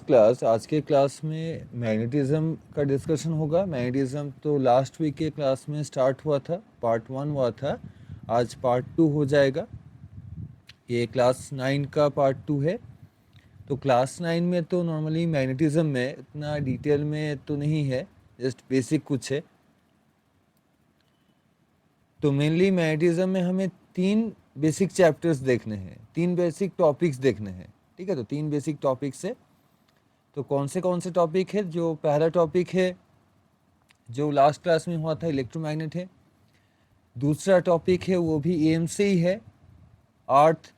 Class, आज के class में मैग्नेटिज्म का डिस्कशन होगा। मैग्नेटिज्म तो लास्ट वीक के क्लास में स्टार्ट हुआ था, पार्ट 1 हुआ था, आज पार्ट 2 हो जाएगा। ये क्लास 9 का पार्ट 2 है। तो क्लास 9 में तो नॉर्मली मैग्नेटिज्म में इतना डिटेल में तो नहीं है, जस्ट बेसिक कुछ है। तो मेनली मैग्नेटिज्म में हमें 3 बेसिक चैप्टर्स देखने हैं, 3 बेसिक टॉपिक्स देखने हैं, ठीक है। तो 3 बेसिक टॉपिक्स है। तो कौन से टॉपिक है? जो पहला टॉपिक है जो लास्ट क्लास में हुआ था, इलेक्ट्रोमैग्नेट है। दूसरा टॉपिक है वो भी एम से ही है, अर्थ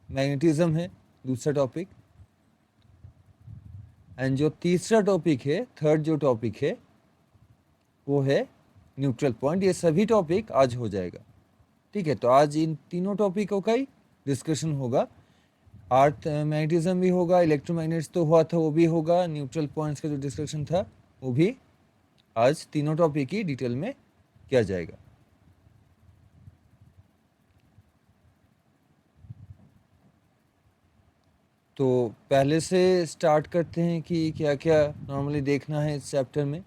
मैग्नेटिज्म है दूसरा टॉपिक। एंड जो तीसरा टॉपिक है, थर्ड जो टॉपिक है वो है न्यूट्रल पॉइंट। ये सभी टॉपिक आज हो जाएगा, ठीक है। तो आज इन तीनों टॉपिकों का ही डिस्कशन होगा। अर्थ मैग्नेटिज्म भी होगा, इलेक्ट्रोमैग्नेट्स तो हुआ था वो भी होगा, न्यूट्रल पॉइंट्स का जो डिस्कशन था वो भी आज तीनों टॉपिक ही डिटेल में किया जाएगा। तो पहले से स्टार्ट करते हैं कि क्या क्या नॉर्मली देखना है इस चैप्टर में।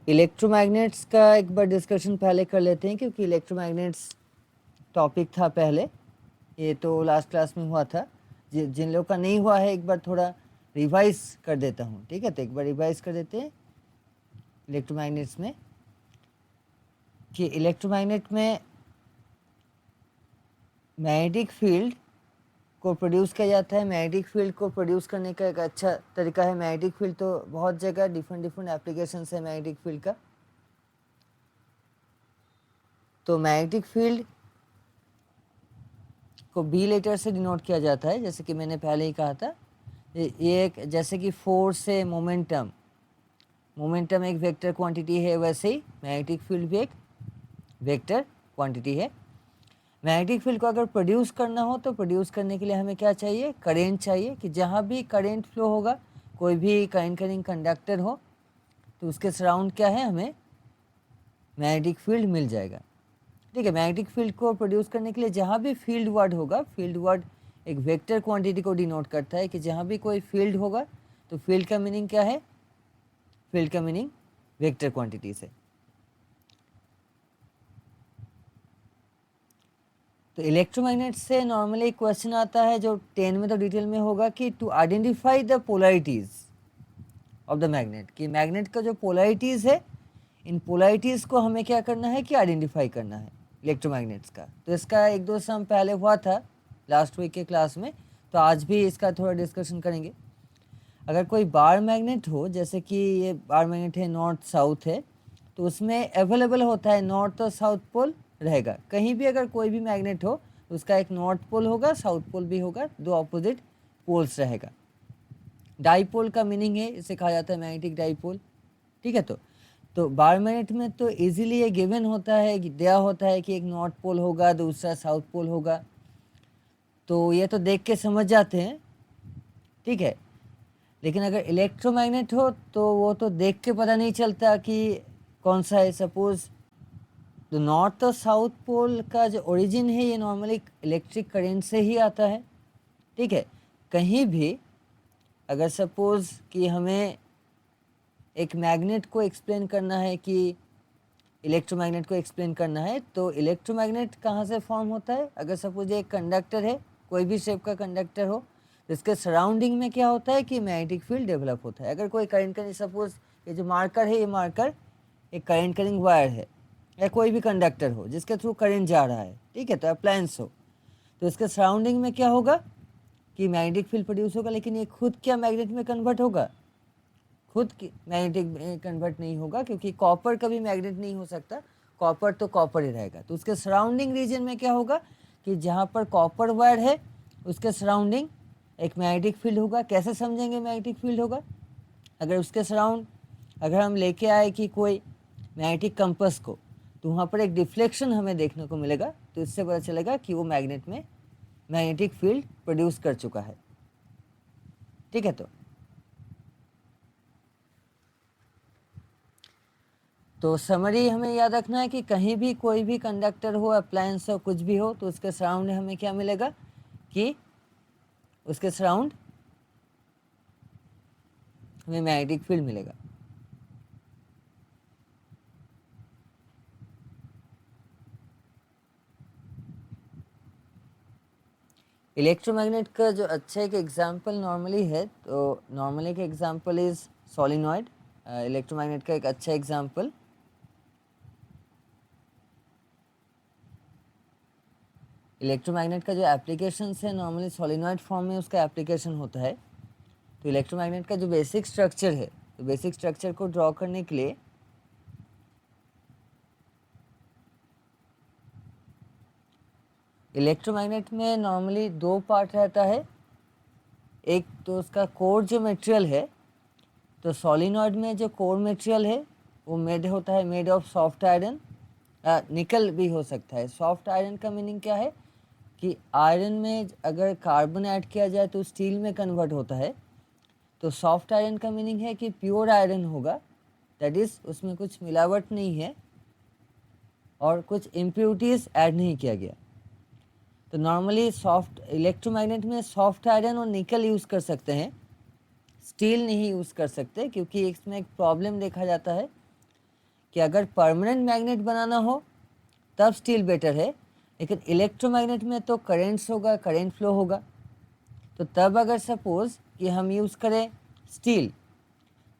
इलेक्ट्रोमैग्नेट्स का एक बार डिस्कशन पहले कर लेते हैं, क्योंकि इलेक्ट्रोमैग्नेट्स टॉपिक था पहले, ये तो लास्ट क्लास में हुआ था। जिन लोगों का नहीं हुआ है एक बार थोड़ा रिवाइज कर देता हूँ, ठीक है। तो एक बार रिवाइज कर देते हैं इलेक्ट्रोमैग्नेट्स में, कि इलेक्ट्रोमैग्नेट में मैग्नेटिक फील्ड को प्रोड्यूस किया जाता है। मैग्नेटिक फील्ड को प्रोड्यूस करने का एक अच्छा तरीका है, मैग्नेटिक फील्ड तो बहुत जगह डिफरेंट एप्लीकेशन है मैग्नेटिक फील्ड का। तो मैग्नेटिक फील्ड को बी लेटर से डिनोट किया जाता है, जैसे कि मैंने पहले ही कहा था। ये एक जैसे कि फोर्स है, मोमेंटम एक वेक्टर क्वांटिटी है, वैसे ही मैग्नेटिक फील्ड भी एक वेक्टर क्वांटिटी है। मैग्नेटिक फील्ड को अगर प्रोड्यूस करना हो तो प्रोड्यूस करने के लिए हमें क्या चाहिए? करेंट चाहिए, कि जहाँ भी करेंट फ्लो होगा, कोई भी करंट कैरिंग कंडक्टर हो तो उसके सराउंड क्या है, हमें मैग्नेटिक फील्ड मिल जाएगा, ठीक है। मैग्नेटिक फील्ड को प्रोड्यूस करने के लिए जहाँ भी फील्ड वर्ड होगा, फील्ड वर्ड एक वेक्टर क्वांटिटी को डिनोट करता है, कि जहाँ भी कोई फील्ड होगा तो फील्ड का मीनिंग क्या है? फील्ड का मीनिंग वेक्टर क्वांटिटी से। तो इलेक्ट्रोमैग्नेट से नॉर्मली क्वेश्चन आता है जो 10 में तो डिटेल में होगा, कि to identify the polarities of the magnet, कि मैग्नेट का जो पोलैरिटीज है, इन पोलैरिटीज को हमें क्या करना है कि आइडेंटिफाई करना है इलेक्ट्रोमैग्नेट्स का। तो इसका 1-2 सम पहले हुआ था लास्ट वीक के क्लास में, तो आज भी इसका थोड़ा डिस्कशन करेंगे। अगर कोई बार मैग्नेट हो, जैसे कि ये बार मैग्नेट है, नॉर्थ साउथ है, तो उसमें अवेलेबल होता है नॉर्थ और साउथ पोल रहेगा। कहीं भी अगर कोई भी मैग्नेट हो तो उसका एक नॉर्थ पोल होगा, साउथ पोल भी होगा, 2 ऑपोजिट पोल्स रहेगा। डाईपोल का मीनिंग है, इसे कहा जाता है मैग्नेटिक डाईपोल, ठीक है। तो बार मैग्नेट में तो इजीली ये गिवन होता है, दिया होता है कि एक नॉर्थ पोल होगा, दूसरा साउथ पोल होगा, तो ये तो देख के समझ जाते हैं, ठीक है। लेकिन अगर इलेक्ट्रोमैग्नेट हो तो वो तो देख के पता नहीं चलता कि कौन सा है। सपोज तो नॉर्थ और साउथ पोल का जो ओरिजिन है, ये नॉर्मली इलेक्ट्रिक करंट से ही आता है, ठीक है। कहीं भी अगर सपोज कि हमें एक मैग्नेट को एक्सप्लेन करना है, कि इलेक्ट्रोमैग्नेट को एक्सप्लेन करना है, तो इलेक्ट्रोमैग्नेट कहाँ से फॉर्म होता है? अगर सपोज एक कंडक्टर है, कोई भी शेप का कंडक्टर हो, तो इसके सराउंडिंग में क्या होता है कि मैग्नेटिक फील्ड डेवलप होता है। अगर कोई करंट करिंग, सपोज ये जो मार्कर है, ये मार्कर एक करंट करिंग वायर है, या कोई भी कंडक्टर हो जिसके थ्रू करंट जा रहा है, ठीक है, तो अप्लायंस हो, तो इसके सराउंडिंग में क्या होगा कि मैग्नेटिक फील्ड प्रोड्यूस होगा। लेकिन ये खुद क्या मैग्नेट में कन्वर्ट होगा? खुद मैग्नेटिक में कन्वर्ट नहीं होगा, क्योंकि कॉपर कभी मैग्नेट नहीं हो सकता, कॉपर तो कॉपर ही रहेगा। तो उसके सराउंडिंग रीजन में क्या होगा कि जहाँ पर कॉपर वायर है उसके सराउंडिंग एक मैग्नेटिक फील्ड होगा। कैसे समझेंगे मैग्नेटिक फील्ड होगा? अगर उसके सराउंड अगर हम लेके आए कि कोई मैग्नेटिक कंपस को, तो तो वहाँ पर एक डिफ्लेक्शन हमें देखने को मिलेगा, तो इससे पता चलेगा कि वो मैग्नेट में मैग्नेटिक फील्ड प्रोड्यूस कर चुका है। ठीक है, तो समरी हमें याद रखना है कि कहीं भी कोई भी कंडक्टर हो, अप्लायंस हो, कुछ भी हो, तो उसके सराउंड हमें क्या मिलेगा कि उसके सराउंड हमें मैग्नेटिक फील्ड मिलेगा। इलेक्ट्रोमैग्नेट का जो अच्छा एक एग्जांपल नॉर्मली है, तो नॉर्मली का एग्जांपल इज सोलिनॉइड। इलेक्ट्रोमैग्नेट का एक अच्छा एग्जांपल इलेक्ट्रोमैग्नेट का जो एप्लीकेशन है, नॉर्मली सोलिनॉइड फॉर्म में उसका एप्लीकेशन होता है। तो इलेक्ट्रोमैग्नेट का जो बेसिक स्ट्रक्चर है, तो बेसिक स्ट्रक्चर को ड्रॉ करने के लिए इलेक्ट्रोमैग्नेट में नॉर्मली दो पार्ट रहता है। एक तो उसका कोर जो मटेरियल है, तो सोलिनॉइड में जो कोर मटेरियल है वो मेड ऑफ सॉफ्ट आयरन, निकल भी हो सकता है। सॉफ्ट आयरन का मीनिंग क्या है कि आयरन में अगर कार्बन ऐड किया जाए तो स्टील में कन्वर्ट होता है। तो सॉफ्ट आयरन का मीनिंग है कि प्योर आयरन होगा, दैट इज़ उसमें कुछ मिलावट नहीं है और कुछ इम्प्योरिटीज़ ऐड नहीं किया गया। तो नॉर्मली सॉफ्ट इलेक्ट्रोमैग्नेट में सॉफ्ट आयरन और निकल यूज़ कर सकते हैं, स्टील नहीं यूज़ कर सकते, क्योंकि इसमें एक प्रॉब्लम देखा जाता है कि अगर परमानेंट मैग्नेट बनाना हो तब स्टील बेटर है, लेकिन इलेक्ट्रोमैग्नेट में तो करेंट्स होगा, करेंट फ्लो होगा। तो तब अगर सपोज़ कि हम यूज़ करें स्टील,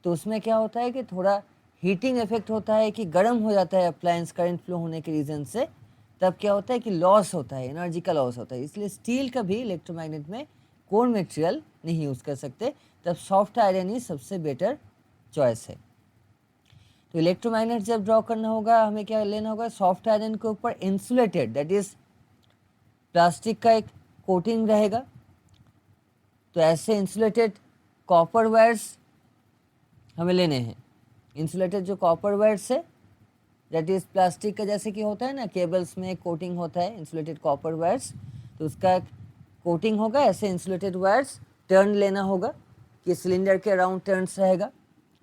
तो उसमें क्या होता है कि थोड़ा हीटिंग इफेक्ट होता है, कि गर्म हो जाता है अप्लायंस करंट फ्लो होने के रीज़न से। तब क्या होता है कि लॉस होता है, एनर्जी का लॉस होता है। इसलिए स्टील का भी इलेक्ट्रोमैग्नेट में कोर मटेरियल नहीं यूज़ कर सकते, तब सॉफ्ट आयरन ही सबसे बेटर चॉइस है। तो इलेक्ट्रोमैग्नेट जब ड्रॉ करना होगा हमें क्या लेना होगा, सॉफ्ट आयरन के ऊपर इंसुलेटेड, दैट इज प्लास्टिक का एक कोटिंग रहेगा। तो ऐसे इंसुलेटेड कॉपर वायर्स हमें लेने हैं। इंसुलेटेड जो कॉपर वायर्स है, दैट इज प्लास्टिक का, जैसे कि होता है ना केबल्स में एक कोटिंग होता है इंसुलेटेड कॉपर वायर्स, तो उसका कोटिंग होगा। ऐसे इंसुलेटेड वायर्स टर्न लेना होगा कि सिलेंडर के अराउंड टर्न्स रहेगा।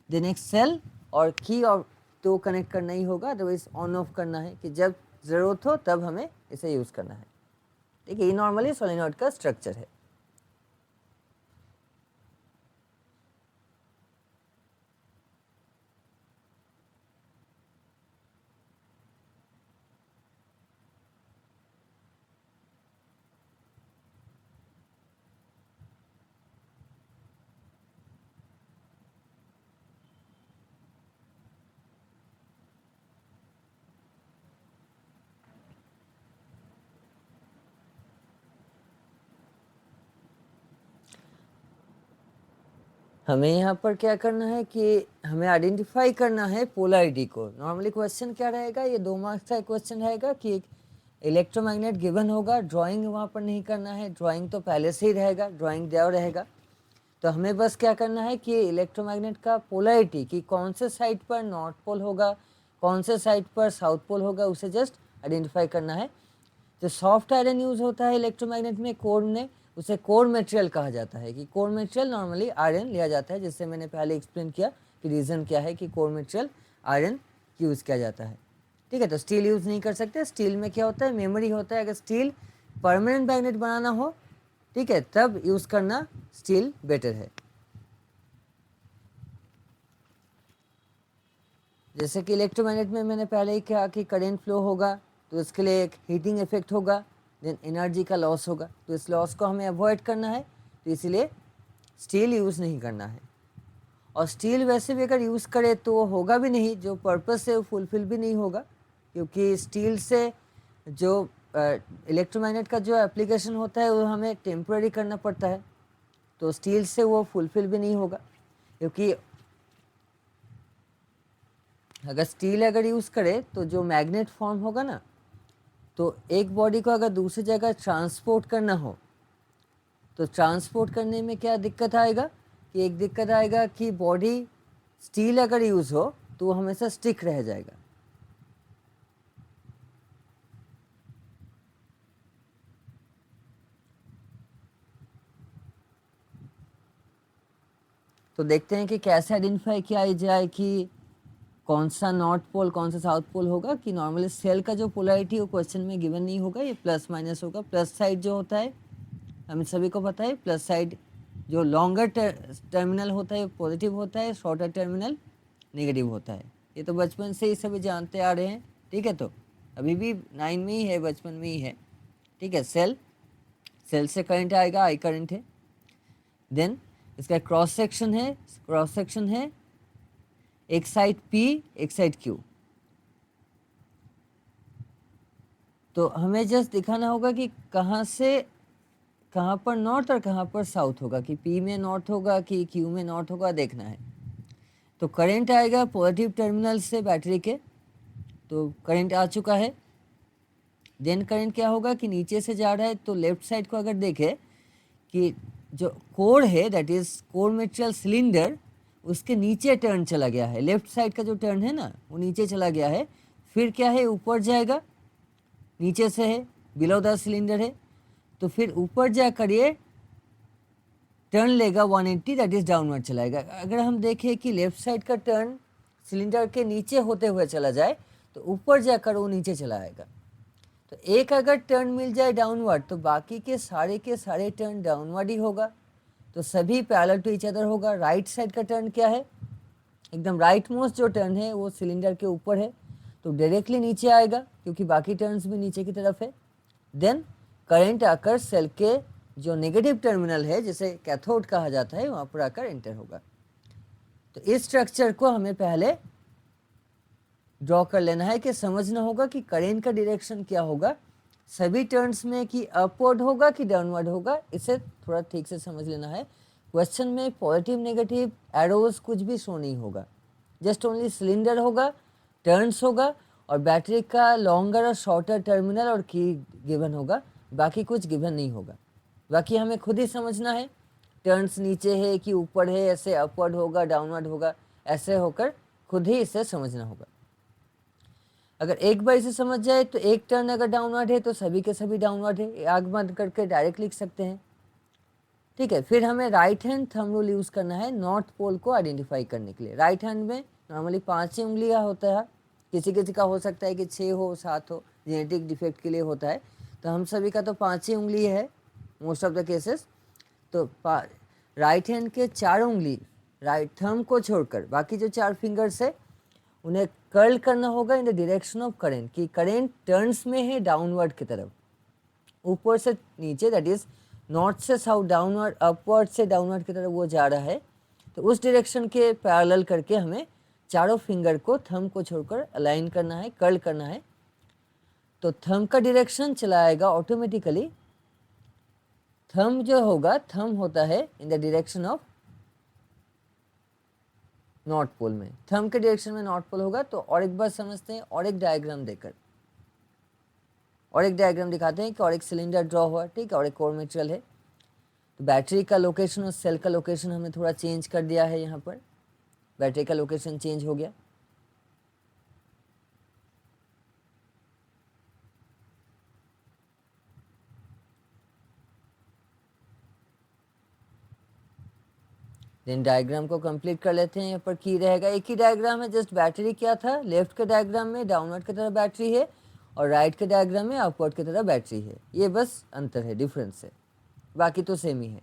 देन एक सेल और की और तो कनेक्ट करना ही होगा, अदरवाइज ऑन ऑफ करना है कि जब ज़रूरत हो तब हमें इसे यूज़ करना है। ठीक है, ये नॉर्मली सोलेनॉइड का स्ट्रक्चर है। हमें यहाँ पर क्या करना है कि हमें आइडेंटिफाई करना है पोलैरिटी को। नॉर्मली क्वेश्चन क्या रहेगा, ये 2 मार्क्स का क्वेश्चन रहेगा कि एक इलेक्ट्रोमैग्नेट गिवन होगा, ड्राइंग वहाँ पर नहीं करना है, ड्राइंग तो पहले से ही रहेगा, ड्राइंग दिया रहेगा। तो हमें बस क्या करना है कि इलेक्ट्रोमैग्नेट का पोलैरिटी कि कौन से साइड पर नॉर्थ पोल होगा, कौन से साइड पर साउथ पोल होगा, उसे जस्ट आइडेंटिफाई करना है। जो सॉफ्ट आयरन यूज़ होता है इलेक्ट्रोमैग्नेट में कोर में, उसे कोर मटेरियल कहा जाता है। कि कोर मटेरियल नॉर्मली आयरन लिया जाता है, जिससे मैंने पहले एक्सप्लेन किया कि रीज़न क्या है कि कोर मटेरियल आयरन यूज़ किया जाता है। ठीक है, तो स्टील यूज़ नहीं कर सकते। स्टील में क्या होता है, मेमोरी होता है। अगर स्टील परमानेंट मैग्नेट बनाना हो, ठीक है, तब यूज़ करना स्टील बेटर है। जैसे कि इलेक्ट्रोमैग्नेट में मैंने पहले ही कहा कि करंट फ्लो होगा, तो इसके लिए एक हीटिंग इफेक्ट होगा, देन एनर्जी का लॉस होगा। तो इस लॉस को हमें अवॉइड करना है, तो इसीलिए स्टील यूज़ नहीं करना है। और स्टील वैसे भी अगर यूज़ करे तो वो होगा भी नहीं, जो पर्पस है वो फुलफिल भी नहीं होगा, क्योंकि स्टील से जो इलेक्ट्रोमैग्नेट का जो एप्लीकेशन होता है वो हमें टेम्पररी करना पड़ता है, तो स्टील से वो फुलफिल भी नहीं होगा। क्योंकि अगर स्टील अगर यूज़ करे तो जो मैग्नेट फॉर्म होगा ना, तो एक बॉडी को अगर दूसरी जगह ट्रांसपोर्ट करना हो, तो ट्रांसपोर्ट करने में क्या दिक्कत आएगा कि एक दिक्कत आएगा कि बॉडी स्टील अगर यूज़ हो तो वो हमेशा स्टिक रह जाएगा। तो देखते हैं कि कैसे आइडेंटिफाई किया जाए कि कौन सा नॉर्थ पोल कौन सा साउथ पोल होगा। कि नॉर्मली सेल का जो पोलैरिटी वो क्वेश्चन में गिवन नहीं होगा, ये प्लस माइनस होगा। प्लस साइड जो होता है हमें सभी को पता है, प्लस साइड जो लॉन्गर टर्मिनल होता है पॉजिटिव होता है, शॉर्टर टर्मिनल नेगेटिव होता है। ये तो बचपन से ही सभी जानते आ रहे हैं, ठीक है। तो अभी भी 9 में ही है, बचपन में ही है, ठीक है। सेल से करंट आएगा, आई करंट है। देन इसका क्रॉस सेक्शन है एक साइड P एक साइड Q। तो हमें जस्ट दिखाना होगा कि कहाँ से कहाँ पर नॉर्थ और कहाँ पर साउथ होगा, कि P में नॉर्थ होगा कि Q में नॉर्थ होगा, देखना है। तो करंट आएगा पॉजिटिव टर्मिनल से बैटरी के, तो करंट आ चुका है। देन करंट क्या होगा कि नीचे से जा रहा है, तो लेफ्ट साइड को अगर देखें कि जो कोर है that is core material cylinder, उसके नीचे टर्न चला गया है। लेफ्ट साइड का जो टर्न है ना वो नीचे चला गया है। फिर क्या है, ऊपर जाएगा, नीचे से है, बिलो द सिलेंडर है, तो फिर ऊपर जाकर ये टर्न लेगा 180, दैट इज डाउनवर्ड चलाएगा। अगर हम देखें कि लेफ्ट साइड का टर्न सिलेंडर के नीचे होते हुए चला जाए तो ऊपर जाकर वो नीचे चला आएगा। तो एक अगर टर्न मिल जाए डाउनवर्ड तो बाकी के सारे टर्न डाउनवर्ड ही होगा। तो सभी पैरेलल टू ईच अदर होगा। राइट साइड का टर्न क्या है, एकदम राइट मोस्ट जो टर्न है वो सिलेंडर के ऊपर है, तो डायरेक्टली नीचे आएगा क्योंकि बाकी टर्न्स भी नीचे की तरफ है। देन करंट आकर सेल के जो नेगेटिव टर्मिनल है जिसे कैथोड कहा जाता है वहाँ पर आकर एंटर होगा। तो इस स्ट्रक्चर को हमें पहले ड्रॉ कर लेना है कि समझना होगा कि करेंट का डायरेक्शन क्या होगा सभी टर्न्स में, कि अपवर्ड होगा कि डाउनवर्ड होगा, इसे थोड़ा ठीक से समझ लेना है। क्वेश्चन में पॉजिटिव नेगेटिव एरोज कुछ भी शो नहीं होगा, जस्ट ओनली सिलेंडर होगा, टर्न्स होगा और बैटरी का लॉन्गर और शॉर्टर टर्मिनल और की गिवन होगा, बाकी कुछ गिवन नहीं होगा। बाकी हमें खुद ही समझना है, टर्न्स नीचे है कि ऊपर है, ऐसे अपवर्ड होगा डाउनवर्ड होगा, ऐसे होकर खुद ही इसे समझना होगा। अगर एक बार इसे समझ जाए तो एक टर्न अगर डाउनवर्ड है तो सभी के सभी डाउनवर्ड है, आग बंद करके डायरेक्ट लिख सकते हैं, ठीक है। फिर हमें right hand thumb rule use करना है नॉर्थ पोल को आइडेंटिफाई करने के लिए। राइट हैंड में नॉर्मली 5 ही उंगलियां होता है, किसी किसी का हो सकता है कि 6 हो 7 हो, जेनेटिक डिफेक्ट के लिए होता है। तो हम सभी का तो 5 ही उंगली है मोस्ट ऑफ द केसेस। तो राइट हैंड के 4 उंगली राइट थंब को छोड़कर बाकी जो 4 फिंगर्स है उन्हें कर्ल करना होगा इन द डायरेक्शन ऑफ करेंट, कि करेंट टर्न्स में है डाउनवर्ड की तरफ, ऊपर से नीचे, दैट इज नॉर्थ से साउथ डाउनवर्ड, अपवर्ड से डाउनवर्ड की तरफ वो जा रहा है। तो उस डायरेक्शन के पैरेलल करके हमें चारों फिंगर को थंब को छोड़कर अलाइन करना है, कर्ल करना है। तो थंब का डायरेक्शन चलाएगा ऑटोमेटिकली, थंब जो होगा, थंब होता है in the direction of north pole में, थंब के डायरेक्शन में नॉर्थ पोल होगा। तो और एक बार समझते हैं, और एक डायग्राम देकर, और एक डायग्राम दिखाते हैं कि और एक सिलेंडर ड्रॉ हुआ, ठीक है, और एक कोर मटेरियल है। तो बैटरी का लोकेशन और सेल का लोकेशन हमने थोड़ा चेंज कर दिया है, यहाँ पर बैटरी का लोकेशन चेंज हो गया। देन डायग्राम को कंप्लीट कर लेते हैं। यहाँ पर की रहेगा, एक ही डायग्राम है, जस्ट बैटरी क्या था, लेफ्ट के डायग्राम में डाउनवर्ड की तरफ बैटरी है और राइट के डायग्राम में अपवर्ड की तरफ बैटरी है। ये बस अंतर है, डिफरेंस है, बाकी तो सेम ही है।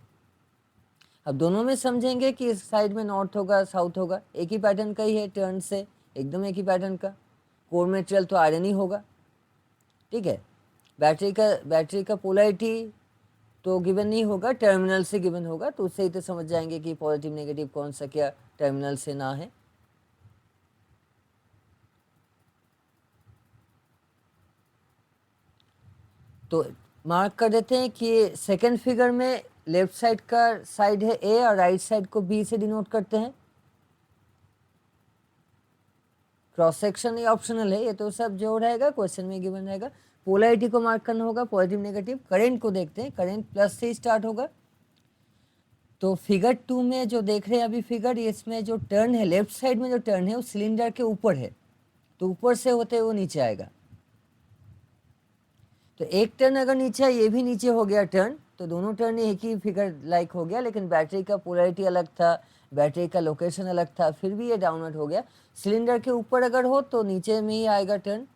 अब दोनों में समझेंगे कि इस साइड में नॉर्थ होगा साउथ होगा, एक ही पैटर्न का ही है, टर्न से एकदम एक ही पैटर्न का। कोर मटेरियल तो आयरन ही होगा, ठीक है। बैटरी का पोलैरिटी तो गिवन नहीं होगा, टर्मिनल से गिवन होगा, तो उससे ही तो समझ जाएंगे कि पॉजिटिव नेगेटिव कौन सा क्या टर्मिनल से ना है। तो मार्क कर देते हैं कि सेकंड फिगर में लेफ्ट साइड का साइड है ए और राइट साइड को बी से डिनोट करते हैं। क्रॉस सेक्शन ये ऑप्शनल है, ये तो सब जो रहेगा क्वेश्चन में गिवन रहेगा। पोलैरिटी को मार्क करना होगा, पॉजिटिव नेगेटिव। करंट को देखते हैं, करंट प्लस से स्टार्ट होगा। तो फिगर 2 में जो देख रहे हैं अभी फिगर, इसमें जो टर्न है, लेफ्ट साइड में जो टर्न है वो सिलेंडर के ऊपर है, तो ऊपर से होते हुए नीचे आएगा। तो एक टर्न अगर नीचे है, ये भी नीचे हो गया टर्न, तो दोनों टर्न एक ही फिगर लाइक हो गया, लेकिन बैटरी का पोलैरिटी अलग था, बैटरी का लोकेशन अलग था, फिर भी ये डाउनवर्ड हो गया। सिलेंडर के ऊपर अगर हो तो नीचे में ही आएगा टर्न।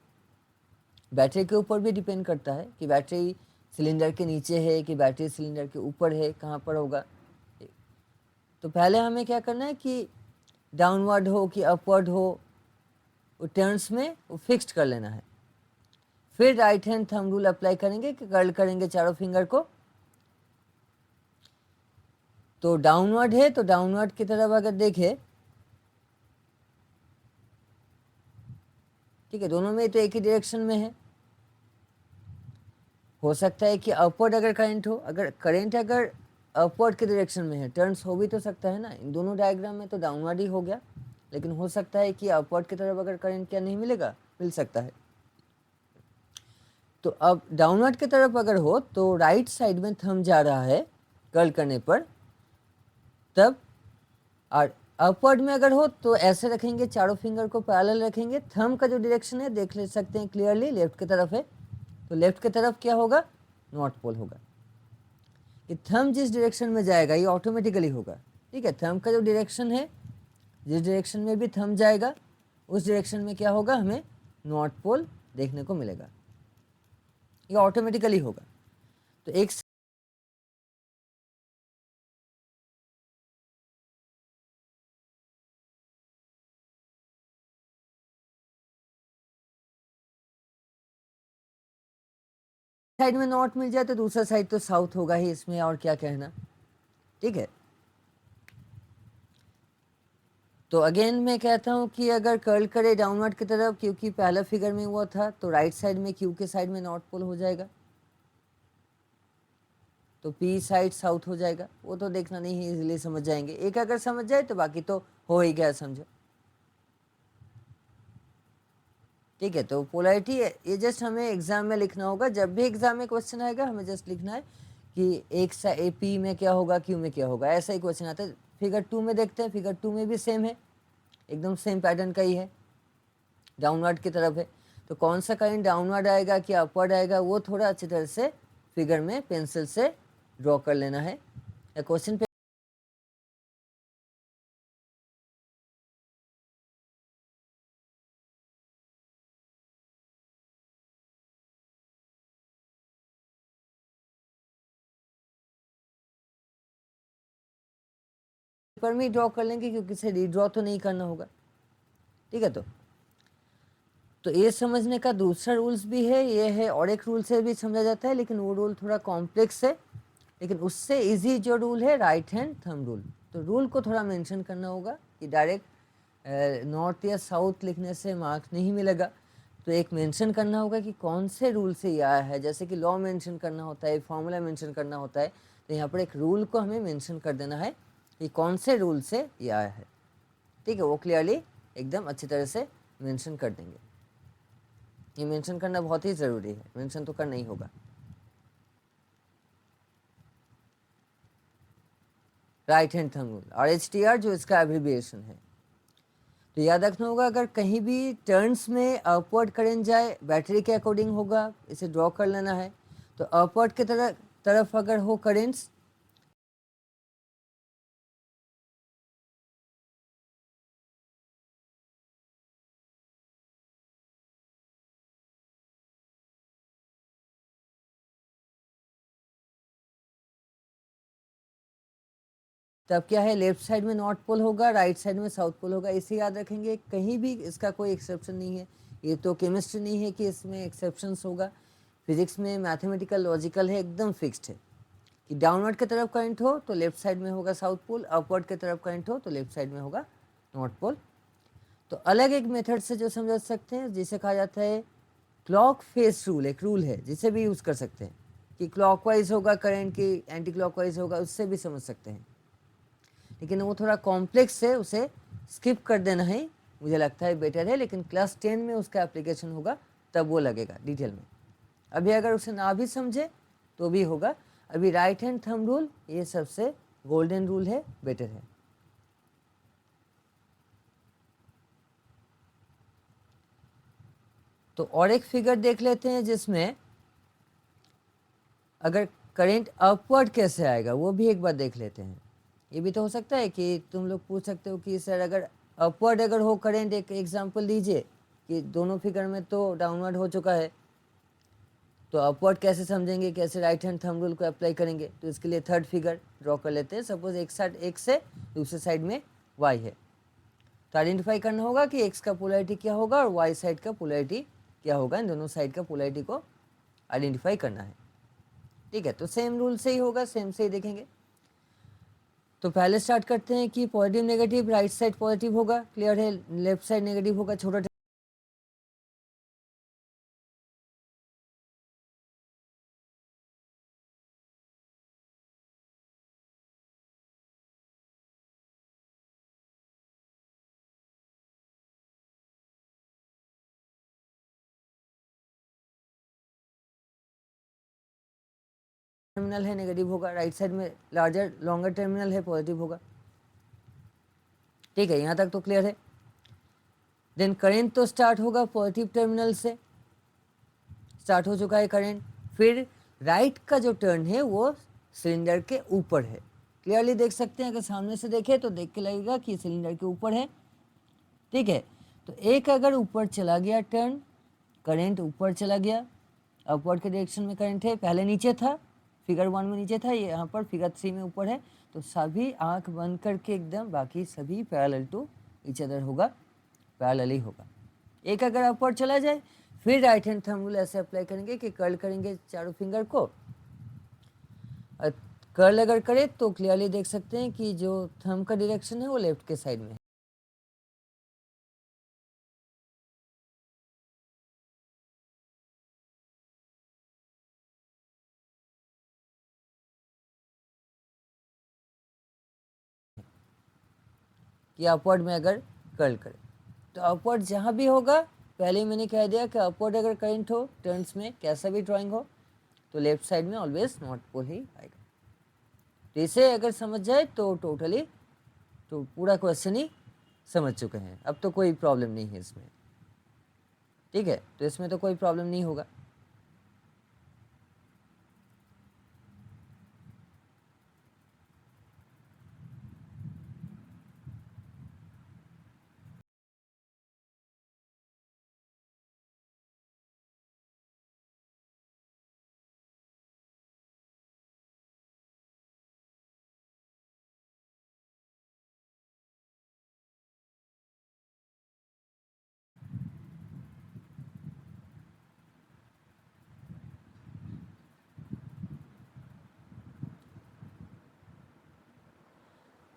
बैटरी के ऊपर भी डिपेंड करता है कि बैटरी सिलेंडर के नीचे है कि बैटरी सिलेंडर के ऊपर है, कहाँ पर होगा। तो पहले हमें क्या करना है कि डाउनवर्ड हो कि अपवर्ड हो, वो टर्न्स में वो फिक्स्ड कर लेना है। फिर right hand thumb rule apply करेंगे कि कर्ल करेंगे चारों फिंगर को। तो डाउनवर्ड है तो डाउनवर्ड की तरफ अगर देखें, ठीक है, दोनों में तो एक ही डायरेक्शन में है। हो सकता है कि अपवर्ड अगर करंट हो, अगर करंट अगर अपवर्ड के डायरेक्शन में है, टर्न्स हो भी तो सकता है ना। इन दोनों डायग्राम में तो डाउनवर्ड ही हो गया, लेकिन हो सकता है कि अपवर्ड की तरफ अगर करंट क्या नहीं मिलेगा, मिल सकता है। तो अब डाउनवर्ड की तरफ अगर हो तो राइट साइड में थंब जा रहा है कर्ल करने पर, तब। और अपवर्ड में अगर हो तो ऐसे रखेंगे, चारों फिंगर को पैरेलल रखेंगे। थंब का जो डायरेक्शन है देख ले सकते हैं क्लियरली, लेफ्ट की तरफ है। तो लेफ्ट की तरफ क्या होगा, नॉर्थ पोल होगा। कि थंब जिस डायरेक्शन में जाएगा ये ऑटोमेटिकली होगा, ठीक है। थंब का जो डायरेक्शन है, जिस डायरेक्शन में भी थंब जाएगा उस डायरेक्शन में क्या होगा, हमें नॉर्थ पोल देखने को मिलेगा। ये ऑटोमेटिकली होगा। तो एक साइड में नॉर्थ मिल जाए तो दूसरा साइड तो साउथ होगा ही, इसमें और क्या कहना, ठीक है। तो अगेन मैं कहता हूँ कि अगर कर्ल करे डाउनवर्ड की तरफ, क्योंकि पहला फिगर में हुआ था, तो राइट साइड में क्यू के साइड में नॉर्थ पोल हो जाएगा, तो पी साइड साउथ हो जाएगा। वो तो देखना नहीं है, इजीली समझ जाएंगे। एक अगर समझ जाए तो बाकी तो हो ही गया, समझो, ठीक है। तो पोलैरिटी ये जस्ट हमें एग्जाम में लिखना होगा। जब भी एग्जाम में क्वेश्चन आएगा हमें जस्ट लिखना है कि एक सा ए पी में क्या होगा, क्यू में क्या होगा, ऐसा ही क्वेश्चन आता है। फिगर 2 में देखते हैं, फिगर 2 में भी सेम है, एकदम सेम पैटर्न का ही है, डाउनवर्ड की तरफ है। तो कौन सा करंट डाउनवर्ड आएगा कि अपवर्ड आएगा, वो थोड़ा अच्छी तरह से फिगर में पेंसिल से ड्रॉ कर लेना है। या क्वेश्चन पेपर में ही ड्रॉ कर लेंगे, क्योंकि इसे रीड्रॉ तो नहीं करना होगा, ठीक है। तो ये समझने का दूसरा रूल्स भी है, ये है, और एक रूल से भी समझा जाता है, लेकिन वो रूल थोड़ा कॉम्प्लेक्स है। लेकिन उससे इजी जो रूल है राइट हैंड थंब रूल। तो रूल को थोड़ा मेंशन करना होगा कि डायरेक्ट नॉर्थ या साउथ लिखने से मार्क्स नहीं मिलेगा। तो एक मेंशन करना होगा कि कौन से रूल से ये आया है, जैसे कि लॉ मेंशन करना होता है, फॉर्मूला मेंशन करना होता है। तो यहाँ पर एक रूल को हमें मेंशन कर देना है कि कौन से रूल से ये आया है, ठीक है। वो क्लियरली एकदम अच्छी तरह से मेंशन कर देंगे। ये मेंशन करना बहुत ही ज़रूरी है, मेंशन तो करना ही होगा। राइट हैंड थंब रूल, और HTR जो इसका एब्रिविएशन है। तो याद रखना होगा, अगर कहीं भी टर्न्स में अपवर्ड करंट जाए, बैटरी के अकॉर्डिंग होगा, इसे ड्रॉ कर लेना है। तो अपवर्ड के तरफ अगर हो करेंट्स, तब क्या है, लेफ्ट साइड में नॉर्थ पोल होगा, राइट साइड में साउथ पोल होगा। इसे याद रखेंगे, कहीं भी इसका कोई एक्सेप्शन नहीं है। ये तो केमिस्ट्री नहीं है कि इसमें एक्सेप्शंस होगा, फिजिक्स में मैथमेटिकल लॉजिकल है, एकदम फिक्स्ड है कि डाउनवर्ड की तरफ करंट हो तो लेफ्ट साइड में होगा साउथ पोल, अपवर्ड की तरफ करंट हो तो लेफ्ट साइड में होगा नॉर्थ पोल। तो अलग एक मेथड से जो समझ सकते हैं, जिसे कहा जाता है क्लॉक फेस रूल, एक रूल है जिसे भी यूज़ कर सकते हैं कि क्लॉकवाइज होगा करंट की एंटी क्लॉकवाइज होगा, उससे भी समझ सकते हैं। लेकिन वो थोड़ा कॉम्प्लेक्स है, उसे स्किप कर देना है, मुझे लगता है बेटर है। लेकिन क्लास 10 में उसका एप्लीकेशन होगा, तब वो लगेगा डिटेल में। अभी अगर उसे ना भी समझे तो भी होगा। अभी राइट हैंड थंब रूल ये सबसे गोल्डन रूल है, बेटर है। तो और एक फिगर देख लेते हैं जिसमें अगर करंट अपवर्ड कैसे आएगा वो भी एक बार देख लेते हैं। ये भी तो हो सकता है कि तुम लोग पूछ सकते हो कि सर अगर अपवर्ड अगर हो करंट, एक एग्जांपल दीजिए कि दोनों फिगर में तो डाउनवर्ड हो चुका है, तो अपवर्ड कैसे समझेंगे, कैसे राइट हैंड थंब रूल को अप्लाई करेंगे? तो इसके लिए थर्ड फिगर ड्रॉ कर लेते हैं। सपोज एक साइड x है, दूसरे साइड में y है, तो आइडेंटिफाई करना होगा कि x का पोलैरिटी क्या होगा और y साइड का पोलैरिटी क्या होगा। इन दोनों साइड का पोलैरिटी को आइडेंटिफाई करना है, ठीक है। तो सेम रूल से ही होगा, सेम से ही देखेंगे। तो पहले स्टार्ट करते हैं कि positive negative, right side positive होगा, क्लियर है। लेफ्ट साइड नेगेटिव होगा, छोटा टर्मिनल है नेगेटिव होगा, राइट साइड में लार्जर लॉन्गर टर्मिनल है पॉजिटिव होगा, ठीक है। यहाँ तक तो क्लियर है। देन करेंट तो स्टार्ट होगा पॉजिटिव टर्मिनल से, स्टार्ट हो चुका है करंट। फिर राइट का जो टर्न है वो सिलेंडर के ऊपर है, क्लियरली देख सकते हैं। अगर सामने से देखें तो देख के लगेगा कि सिलेंडर के ऊपर है, ठीक है। तो एक अगर ऊपर चला गया टर्न, करंट ऊपर चला गया, अपवर्ड के डायरेक्शन में करंट है, पहले नीचे था, फिगर 1 में नीचे था, ये यहाँ पर फिगर 3 में ऊपर है। तो सभी आंख बंद करके एकदम, बाकी सभी पैरेलल टू ईच अदर होगा, पैरेलल ही होगा। एक अगर अपवर्ड चला जाए, फिर राइट हैंड थंब रूल ऐसे अप्लाई करेंगे कि कर्ल करेंगे चारों फिंगर को। कर्ल अगर करें तो क्लियरली देख सकते हैं कि जो थंब का डायरेक्शन है वो लेफ्ट के साइड में है। कि अपवर्ड में अगर कर्ल करें तो अपवर्ड जहाँ भी होगा, पहले ही मैंने कह दिया कि अपवर्ड अगर करंट हो टर्न्स में, कैसा भी ड्राइंग हो, तो लेफ्ट साइड में ऑलवेज नॉर्थ पोल ही आएगा। तो इसे अगर समझ जाए तो टोटली तो पूरा क्वेश्चन ही समझ चुके हैं। अब तो कोई प्रॉब्लम नहीं है इसमें, ठीक है। तो इसमें तो कोई प्रॉब्लम नहीं होगा।